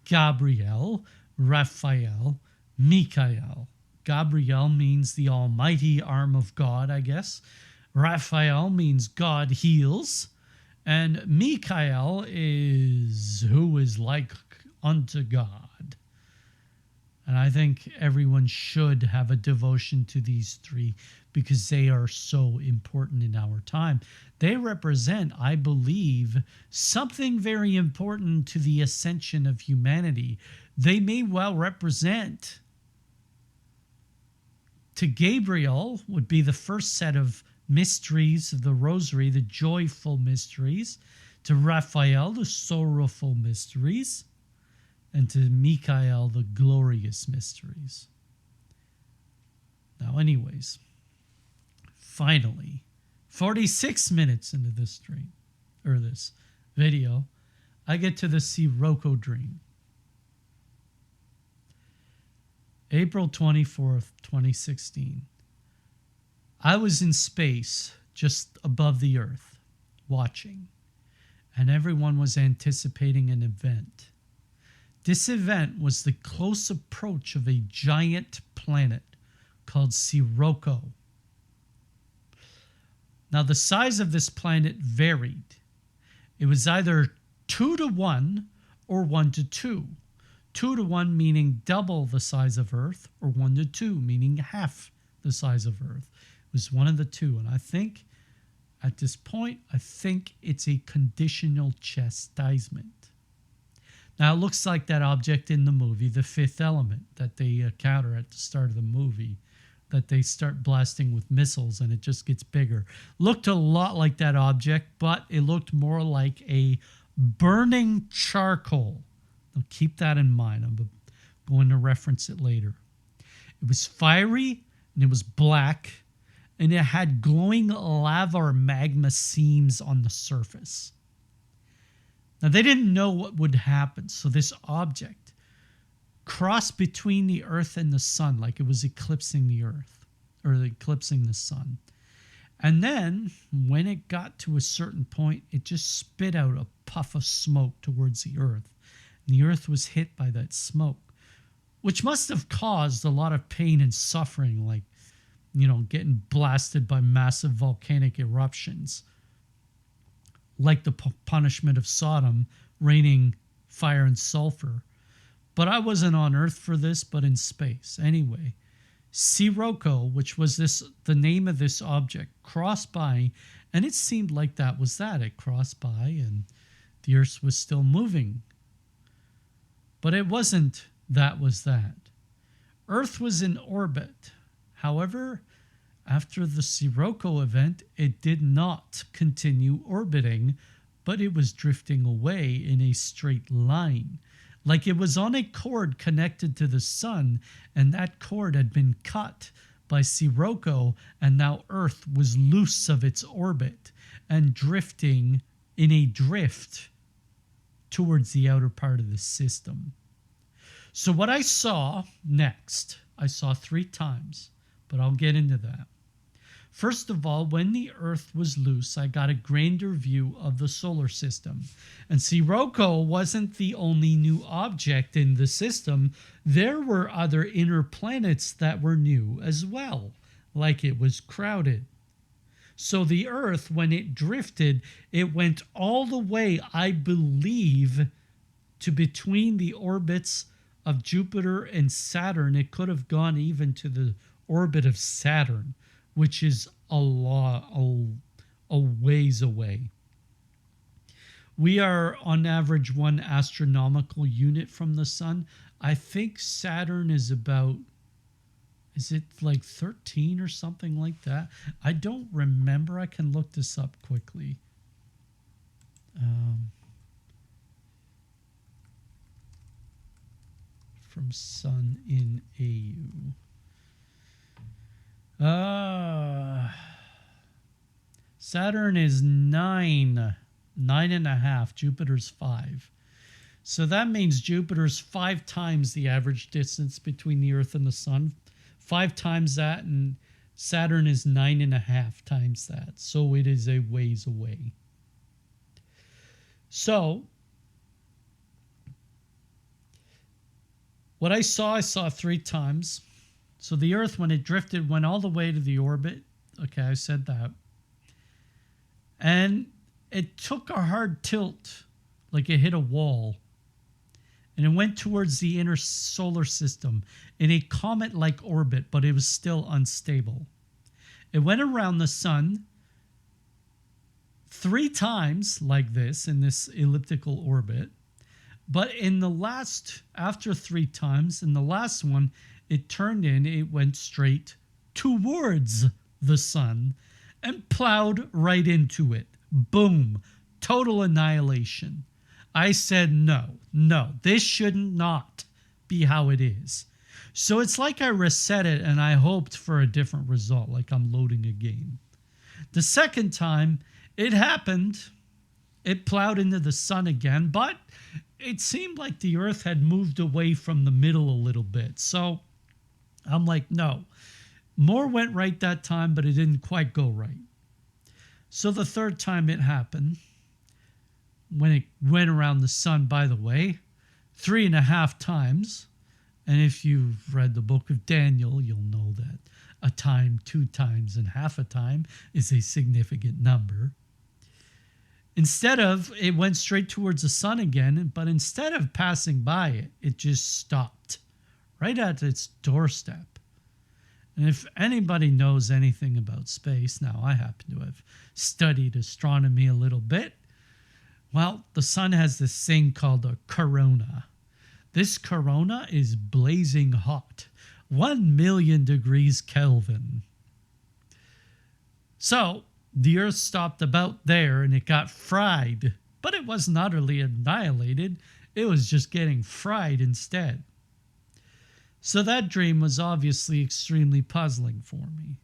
Gabriel, Raphael, Michael. Gabriel means the almighty arm of God, I guess. Raphael means God heals. And Michael is who is like unto God. And I think everyone should have a devotion to these three because they are so important in our time. They represent, I believe, something very important to the ascension of humanity. They may well represent, to Gabriel would be the first set of mysteries of the rosary, the joyful mysteries. To Raphael, the sorrowful mysteries. And to Michael, the glorious mysteries. Now, anyways, finally, 46 minutes into this stream, or this video, I get to the Sirocco dream. April 24th, 2016. I was in space, just above the Earth, watching, and everyone was anticipating an event. This event was the close approach of a giant planet called Sirocco. Now, the size of this planet varied. It was either 2-to-1 or 1-to-2. 2-to-1 meaning double the size of Earth, or 1-to-2 meaning half the size of Earth. It was one of the two. And I think, at this point, it's a conditional chastisement. Now, it looks like that object in the movie, The Fifth Element, that they encounter at the start of the movie, that they start blasting with missiles and it just gets bigger. Looked a lot like that object, but it looked more like a burning charcoal. Now, keep that in mind. I'm going to reference it later. It was fiery and it was black, and it had glowing lava or magma seams on the surface. Now, they didn't know what would happen, so this object crossed between the Earth and the sun like it was eclipsing the Earth, or eclipsing the sun. And then, when it got to a certain point, it just spit out a puff of smoke towards the Earth. And the Earth was hit by that smoke, which must have caused a lot of pain and suffering, like, getting blasted by massive volcanic eruptions. Like the punishment of Sodom, raining fire and sulfur. But I wasn't on Earth for this, but in space. Anyway, Sirocco, which was the name of this object, crossed by, and it seemed like that was that. It crossed by, and the Earth was still moving. But it wasn't that was that. Earth was in orbit. However, after the Sirocco event, it did not continue orbiting, but it was drifting away in a straight line, like it was on a cord connected to the sun, and that cord had been cut by Sirocco, and now Earth was loose of its orbit and drifting in a drift towards the outer part of the system. So what I saw next, I saw 3 times, but I'll get into that. First of all, when the Earth was loose, I got a grander view of the solar system. And Sirocco wasn't the only new object in the system. There were other inner planets that were new as well, like it was crowded. So the Earth, when it drifted, it went all the way, I believe, to between the orbits of Jupiter and Saturn. It could have gone even to the orbit of Saturn, which is a ways away. We are on average 1 astronomical unit from the sun. I think Saturn is about, is it like 13 or something like that? I don't remember. I can look this up quickly. from Sun in AU. Saturn is 9.5. Jupiter's 5. So that means Jupiter's 5 times the average distance between the Earth and the Sun. 5 times that, and Saturn is 9.5 times that. So it is a ways away. So what I saw 3 times. So the Earth, when it drifted, went all the way to the orbit. Okay, I said that. And it took a hard tilt, like it hit a wall. And it went towards the inner solar system in a comet-like orbit, but it was still unstable. It went around the sun 3 times like this in this elliptical orbit. But in the last, after 3 times, in the last one, it went straight towards the sun and plowed right into it. Boom. Total annihilation. I said, no, this should not be how it is. So it's like I reset it and I hoped for a different result, like I'm loading a game. The second time it happened, it plowed into the sun again, but it seemed like the Earth had moved away from the middle a little bit. So I'm like, no. More went right that time, but it didn't quite go right. So the third time it happened, when it went around the sun, by the way, 3.5 times. And if you've read the book of Daniel, you'll know that a time, 2 times, and half a time is a significant number. It went straight towards the sun again, but instead of passing by it, it just stopped right at its doorstep. And if anybody knows anything about space, now I happen to have studied astronomy a little bit, well, the sun has this thing called a corona. This corona is blazing hot, 1,000,000 degrees Kelvin. So the Earth stopped about there and it got fried, but it wasn't utterly annihilated. It was just getting fried instead. So that dream was obviously extremely puzzling for me.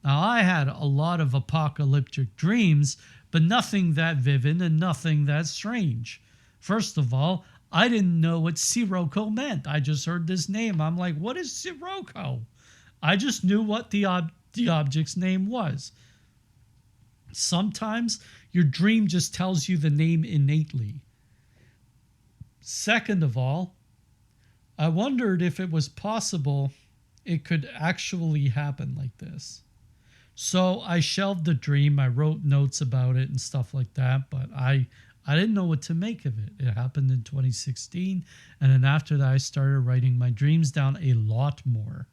Now, I had a lot of apocalyptic dreams, but nothing that vivid and nothing that strange. First of all, I didn't know what Sirocco meant. I just heard this name. I'm like, what is Sirocco? I just knew what the object's name was. Sometimes your dream just tells you the name innately. Second of all, I wondered if it was possible it could actually happen like this. So I shelved the dream. I wrote notes about it and stuff like that, but I didn't know what to make of it. It happened in 2016, and then after that I started writing my dreams down a lot more.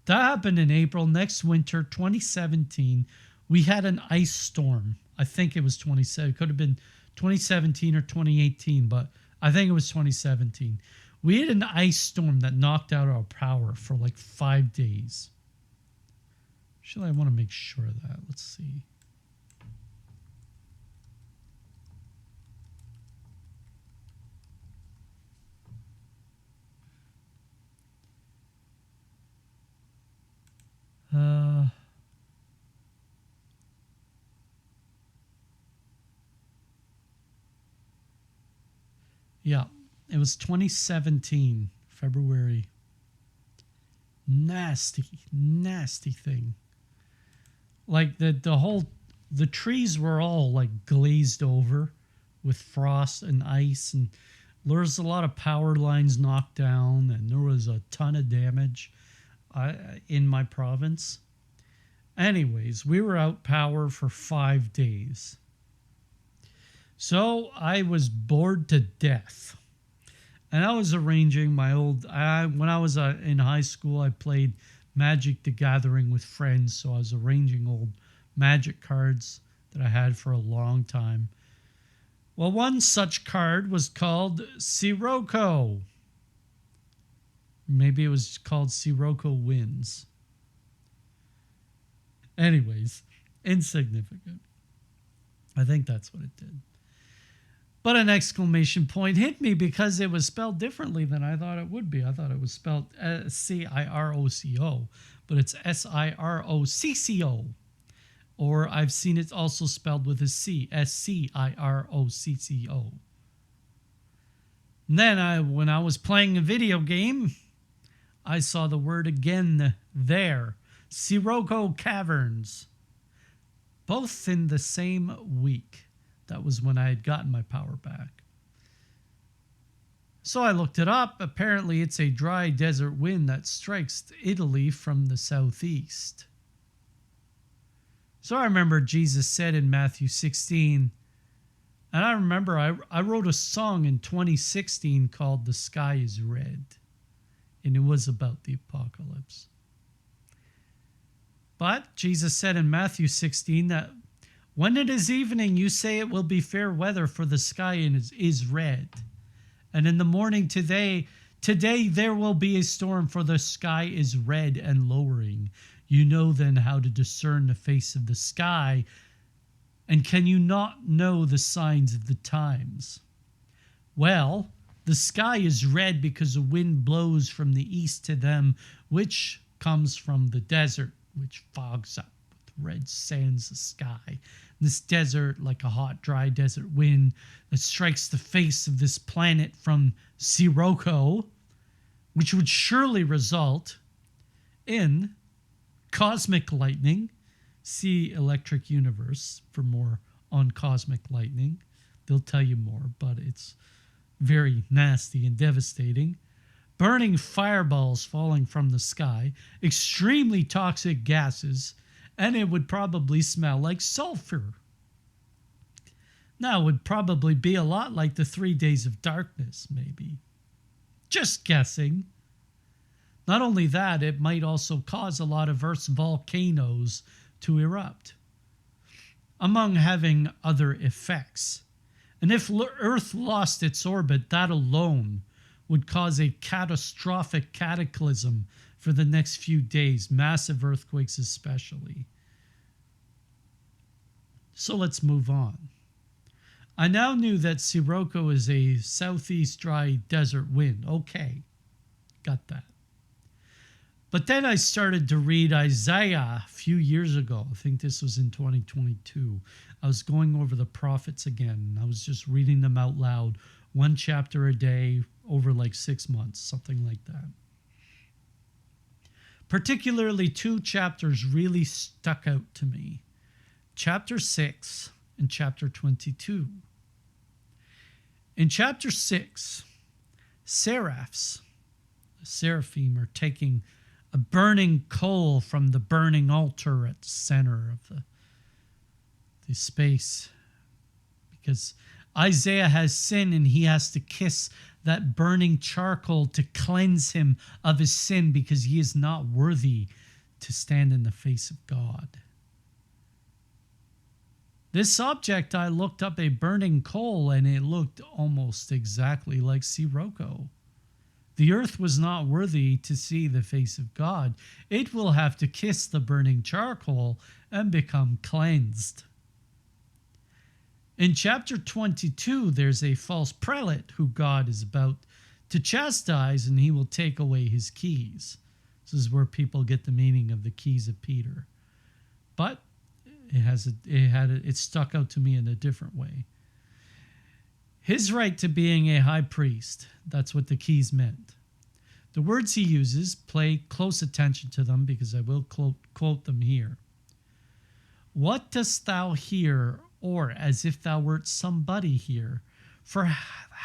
That happened in April. Next winter, 2017, we had an ice storm. I think it was 2017. It could have been 2017 or 2018, but I think it was 2017. We had an ice storm that knocked out our power for like 5 days. Actually, I want to make sure of that. Let's see. Yeah, it was 2017, February. Nasty thing. Like the trees were all like glazed over with frost and ice, and there was a lot of power lines knocked down, and there was a ton of damage in my province. Anyways, we were out power for 5 days. So I was bored to death. And I was arranging my when I was in high school, I played Magic the Gathering with friends. So I was arranging old Magic cards that I had for a long time. Well, one such card was called Sirocco. Maybe it was called Sirocco Wins. Anyways, insignificant. I think that's what it did. But an exclamation point hit me because it was spelled differently than I thought it would be. I thought it was spelled Cirocco, but it's Sirocco. Or I've seen it also spelled with a C, Scirocco. And then when I was playing a video game, I saw the word again there. Sirocco Caverns. Both in the same week. That was when I had gotten my power back. So I looked it up. Apparently it's a dry desert wind that strikes Italy from the southeast. So I remember Jesus said in Matthew 16, and I remember I wrote a song in 2016 called The Sky is Red, and it was about the apocalypse. But Jesus said in Matthew 16 that when it is evening, you say it will be fair weather, for the sky is red. And in the morning today there will be a storm, for the sky is red and lowering. You know then how to discern the face of the sky, and can you not know the signs of the times? Well, the sky is red because a wind blows from the east to them, which comes from the desert, which fogs up with red sands the sky. This desert, like a hot, dry desert wind that strikes the face of this planet from Sirocco, which would surely result in cosmic lightning. See Electric Universe for more on cosmic lightning. They'll tell you more, but it's very nasty and devastating. Burning fireballs falling from the sky, extremely toxic gases, and it would probably smell like sulfur. Now, it would probably be a lot like the 3 days of darkness, maybe. Just guessing. Not only that, it might also cause a lot of Earth's volcanoes to erupt, among having other effects. And if Earth lost its orbit, that alone would cause a catastrophic cataclysm for the next few days, massive earthquakes especially. So let's move on. I now knew that Sirocco is a southeast dry desert wind. Okay, got that. But then I started to read Isaiah a few years ago. I think this was in 2022. I was going over the prophets again. I was just reading them out loud, one chapter a day over like 6 months, something like that. Particularly 2 chapters really stuck out to me. Chapter 6 and chapter 22. In chapter 6, seraphs, the seraphim, are taking a burning coal from the burning altar at the center of the space. Because Isaiah has sin and he has to kiss that burning charcoal to cleanse him of his sin, because he is not worthy to stand in the face of God. This object, I looked up a burning coal and it looked almost exactly like Sirocco. The earth was not worthy to see the face of God. It will have to kiss the burning charcoal and become cleansed. In chapter 22, there's a false prelate who God is about to chastise, and he will take away his keys. This is where people get the meaning of the keys of Peter. But it stuck out to me in a different way. His right to being a high priest, that's what the keys meant. The words he uses, pay close attention to them because I will quote them here. What dost thou here, or as if thou wert somebody here? For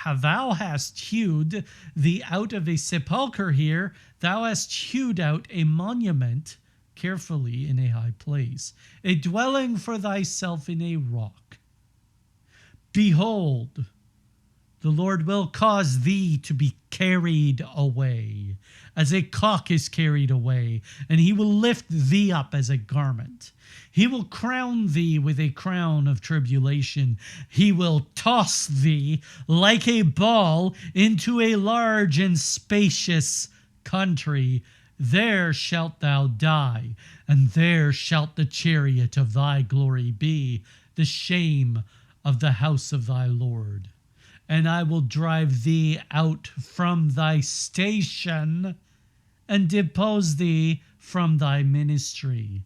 thou hast hewed thee out of a sepulchre here, thou hast hewed out a monument carefully in a high place, a dwelling for thyself in a rock. Behold, the Lord will cause thee to be carried away, as a cock is carried away, and he will lift thee up as a garment. He will crown thee with a crown of tribulation. He will toss thee like a ball into a large and spacious country. There shalt thou die, and there shalt the chariot of thy glory be, the shame of the house of thy Lord. and I will drive thee out from thy station and depose thee from thy ministry.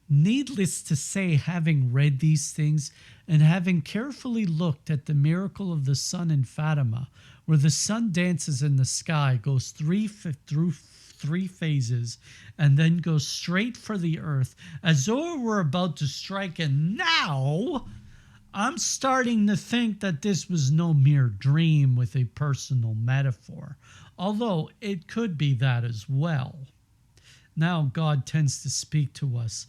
Needless to say, having read these things and having carefully looked at the miracle of the sun in Fatima, where the sun dances in the sky, goes through three phases, and then goes straight for the earth, as though it were about to strike, and now I'm starting to think that this was no mere dream with a personal metaphor, although it could be that as well. Now God tends to speak to us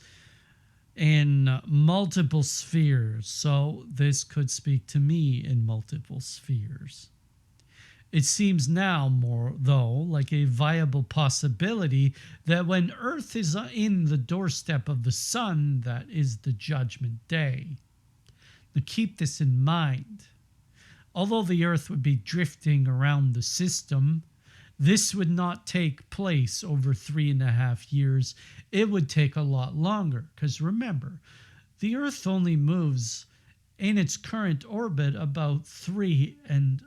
in multiple spheres, so this could speak to me in multiple spheres. It seems now more, though, like a viable possibility that when Earth is in the doorstep of the sun, that is the Judgment Day. Now keep this in mind. Although the Earth would be drifting around the system, this would not take place over 3.5 years. It would take a lot longer, because remember, the Earth only moves in its current orbit about 3 and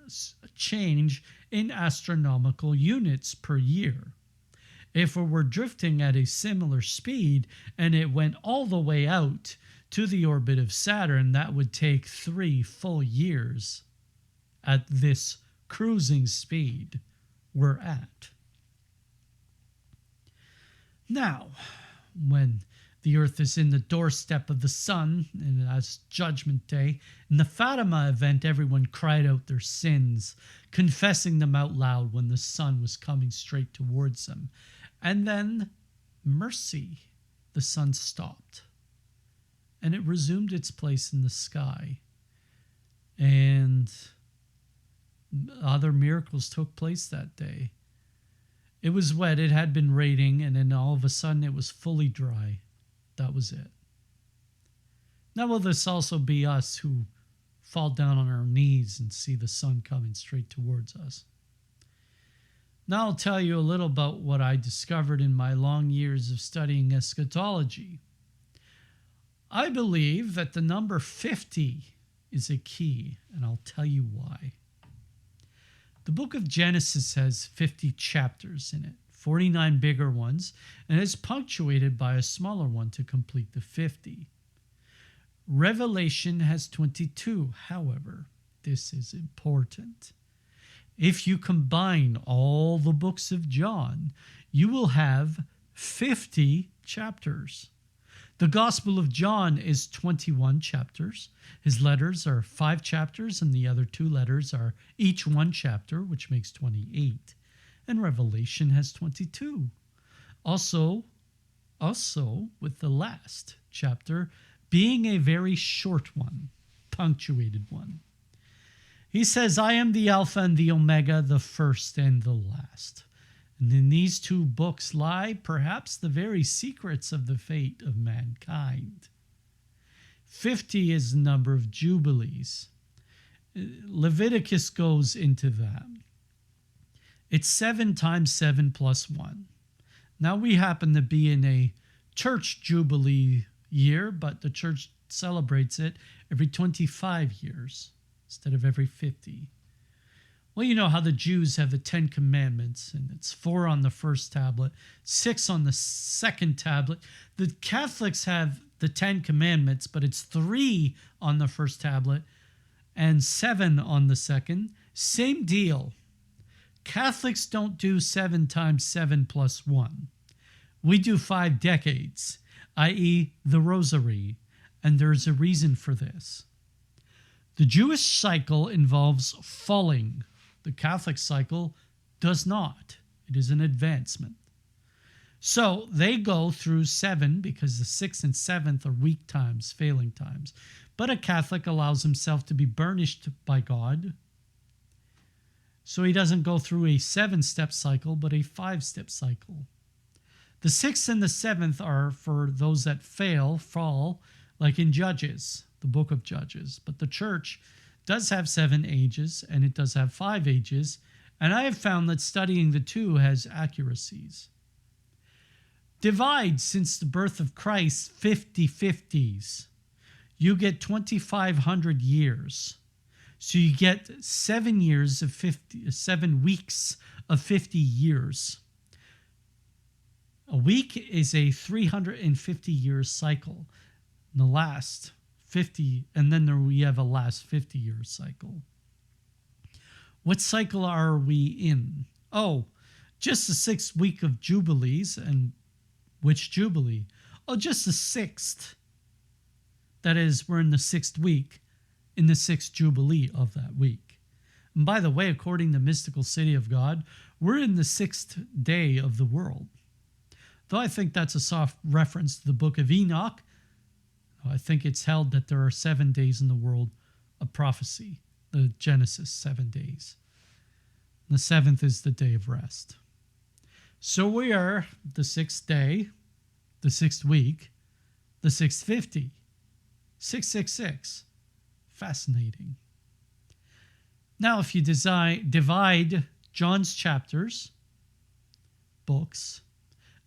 change in astronomical units per year. If it were drifting at a similar speed and it went all the way out to the orbit of Saturn, that would take 3 full years at this cruising speed we're at. Now, when the Earth is in the doorstep of the sun, and as Judgment Day, in the Fatima event, everyone cried out their sins, confessing them out loud when the sun was coming straight towards them. And then, mercy, the sun stopped, and it resumed its place in the sky. And other miracles took place that day. It was wet, it had been raining, and then all of a sudden it was fully dry. That was it. Now will this also be us who fall down on our knees and see the sun coming straight towards us? Now I'll tell you a little about what I discovered in my long years of studying eschatology. I believe that the number 50 is a key, and I'll tell you why. The book of Genesis has 50 chapters in it, 49 bigger ones, and is punctuated by a smaller one to complete the 50. Revelation has 22, however. This is important. If you combine all the books of John, you will have 50 chapters. The Gospel of John is 21 chapters. His letters are 5 chapters, and the other 2 letters are each 1 chapter, which makes 28. And Revelation has 22. Also with the last chapter being a very short one, punctuated one. He says, I am the Alpha and the Omega, the first and the last. And in these 2 books lie perhaps the very secrets of the fate of mankind. 50 is the number of Jubilees. Leviticus goes into that. It's 7 times 7 plus 1. Now we happen to be in a church Jubilee year, but the church celebrates it every 25 years instead of every 50. Well, you know how the Jews have the 10 Commandments, and it's 4 on the first tablet, 6 on the second tablet. The Catholics have the 10 Commandments, but it's 3 on the first tablet and 7 on the second. Same deal. Catholics don't do 7 times 7 plus 1. We do 5 decades, i.e. the Rosary, and there's a reason for this. The Jewish cycle involves falling. The Catholic cycle does not. It is an advancement. So they go through 7 because the 6th and 7th are weak times, failing times. But a Catholic allows himself to be burnished by God. So he doesn't go through a 7-step cycle, but a 5-step cycle. The 6th and the 7th are for those that fall, like in Judges, the book of Judges. But the church does have 7 ages, and it does have 5 ages, and I have found that studying the 2 has accuracies. Divide since the birth of Christ 50/50s. you get 2,500 years. So you get 7 years of 50, 7 weeks of 50 years. A week is a 350-year cycle. And the last 50, and then we have a last 50-year cycle. What cycle are we in? Oh, just the 6th week of Jubilees. And which Jubilee? Oh, just the 6th. That is, we're in the 6th week, in the 6th Jubilee of that week. And by the way, according to Mystical City of God, we're in the 6th day of the world. Though I think that's a soft reference to the book of Enoch, I think it's held that there are 7 days in the world of prophecy, the Genesis 7 days. The 7th is the day of rest. So we are the 6th day, the 6th week, the 650, 666. Fascinating. Now, if you divide John's chapters, books,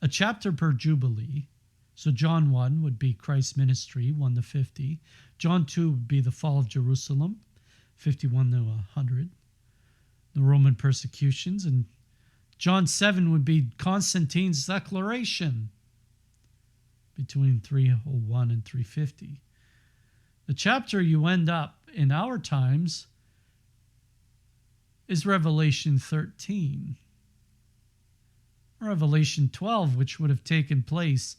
a chapter per Jubilee, so John 1 would be Christ's ministry, 1 to 50. John 2 would be the fall of Jerusalem, 51 to 100. The Roman persecutions. And John 7 would be Constantine's declaration, between 301 and 350. The chapter you end up in our times is Revelation 13. Revelation 12, which would have taken place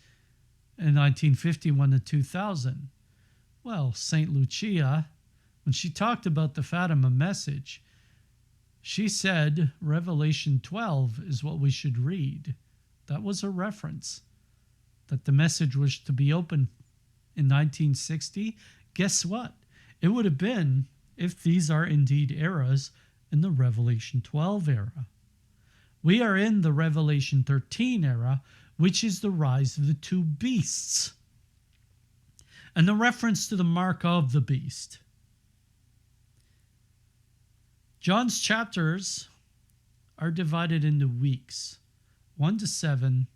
in 1951 to 2000. Well, St. Lucia, when she talked about the Fatima message, she said Revelation 12 is what we should read. That was a reference that the message was to be opened in 1960. Guess what? It would have been, if these are indeed eras, in the Revelation 12 era. We are in the Revelation 13 era, which is the rise of the 2 beasts, and the reference to the mark of the beast. John's chapters are divided into weeks, 1 to 7,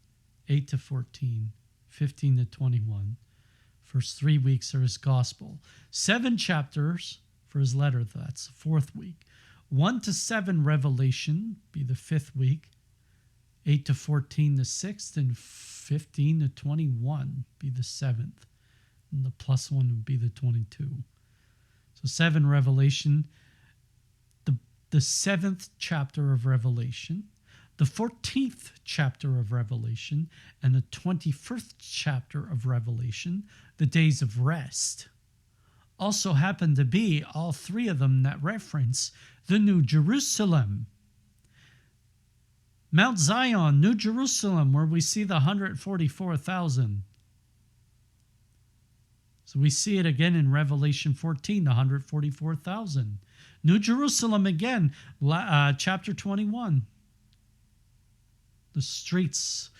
8 to 14, 15 to 21. First 3 weeks are his gospel. 7 chapters for his letter, that's the 4th week. 1 to 7 Revelation, be the 5th week. 8 to 14 the 6th, and 15 to 21 be the 7th. And the plus 1 would be the 22. So 7 Revelation, the 7th chapter of Revelation, the 14th chapter of Revelation, and the 21st chapter of Revelation, the days of rest, also happen to be all 3 of them that reference the New Jerusalem. Mount Zion, New Jerusalem, where we see the 144,000. So we see it again in Revelation 14, the 144,000. New Jerusalem again, chapter 21. The streets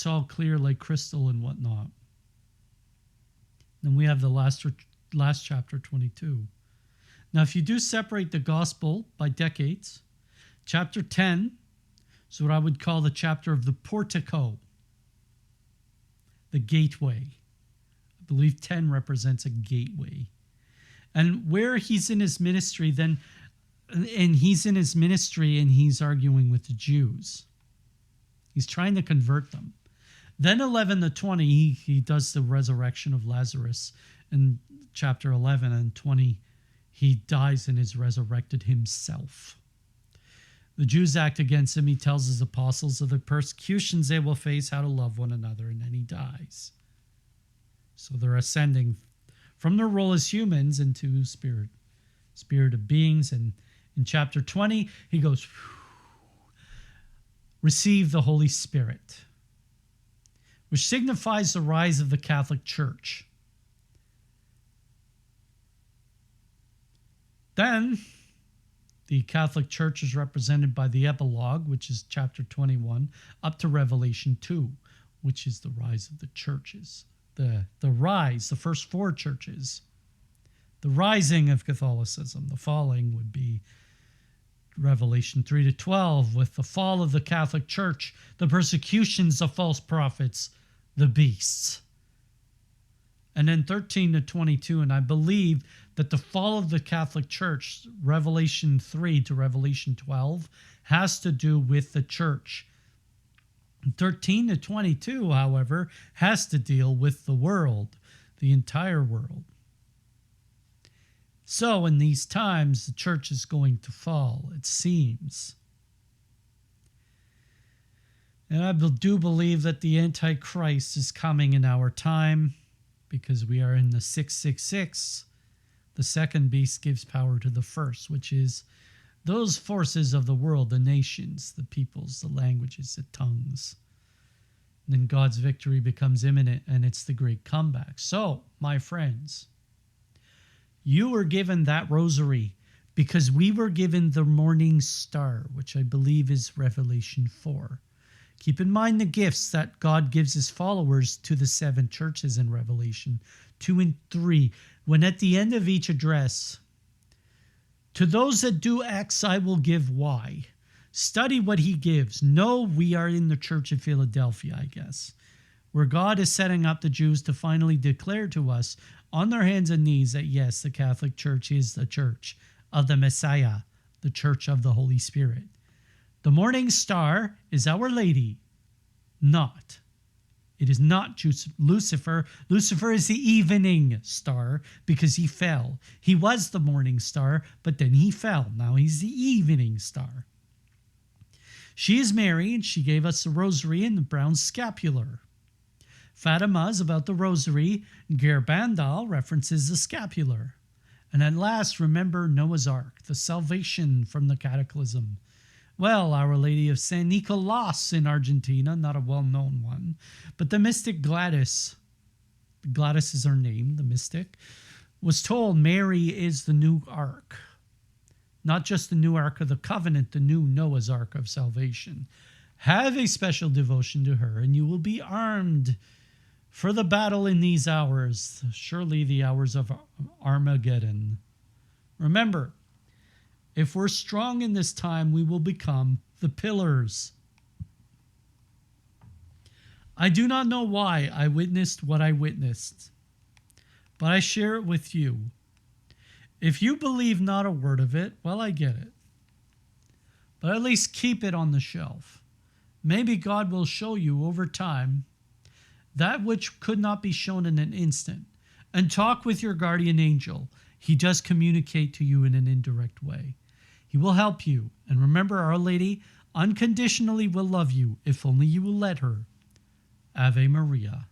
all clear like crystal and whatnot. Then we have the last chapter, 22. Now, if you do separate the gospel by decades, chapter 10 is what I would call the chapter of the portico, the gateway. I believe 10 represents a gateway. And where he's in his ministry, and he's arguing with the Jews. He's trying to convert them. Then 11 to 20, he does the resurrection of Lazarus in chapter 11, and 20, he dies and is resurrected himself. The Jews act against him. He tells his apostles of the persecutions they will face, how to love one another, and then he dies. So they're ascending from their role as humans into spirit of beings. And in chapter 20, he goes, receive the Holy Spirit, which signifies the rise of the Catholic Church. Then, the Catholic Church is represented by the epilogue, which is chapter 21, up to Revelation 2, which is the rise of the churches. The rise, the first 4 churches. The rising of Catholicism. The falling would be Revelation 3 to 12, with the fall of the Catholic Church, the persecutions of false prophets, the beasts. And then 13 to 22, and I believe that the fall of the Catholic Church, Revelation 3 to Revelation 12, has to do with the church. 13 to 22, however, has to deal with the world, the entire world. So in these times, the church is going to fall, it seems. And I do believe that the Antichrist is coming in our time, because we are in the 666. The second beast gives power to the first, which is those forces of the world, the nations, the peoples, the languages, the tongues. And then God's victory becomes imminent, and it's the great comeback. So, my friends, you were given that rosary because we were given the morning star, which I believe is Revelation 4. Keep in mind the gifts that God gives his followers to the 7 churches in Revelation 2 and 3. When at the end of each address, to those that do X, I will give Y. Study what he gives. No, we are in the church of Philadelphia, I guess, where God is setting up the Jews to finally declare to us on their hands and knees that yes, the Catholic Church is the church of the Messiah, the church of the Holy Spirit. The morning star is Our Lady, not. It is not Lucifer. Lucifer is the evening star because he fell. He was the morning star, but then he fell. Now he's the evening star. She is Mary, and she gave us the rosary and the brown scapular. Fatima is about the rosary. Ger Bandal references the scapular. And at last, remember Noah's Ark, the salvation from the cataclysm. Well, Our Lady of San Nicolas in Argentina, not a well-known one, but the mystic Gladys is her name, the mystic, was told Mary is the new ark. Not just the new Ark of the Covenant, the new Noah's Ark of salvation. Have a special devotion to her, and you will be armed for the battle in these hours, surely the hours of Armageddon. Remember, if we're strong in this time, we will become the pillars. I do not know why I witnessed what I witnessed, but I share it with you. If you believe not a word of it, well, I get it. But at least keep it on the shelf. Maybe God will show you over time that which could not be shown in an instant. And talk with your guardian angel. He does communicate to you in an indirect way. He will help you. And remember, Our Lady unconditionally will love you if only you will let her. Ave Maria.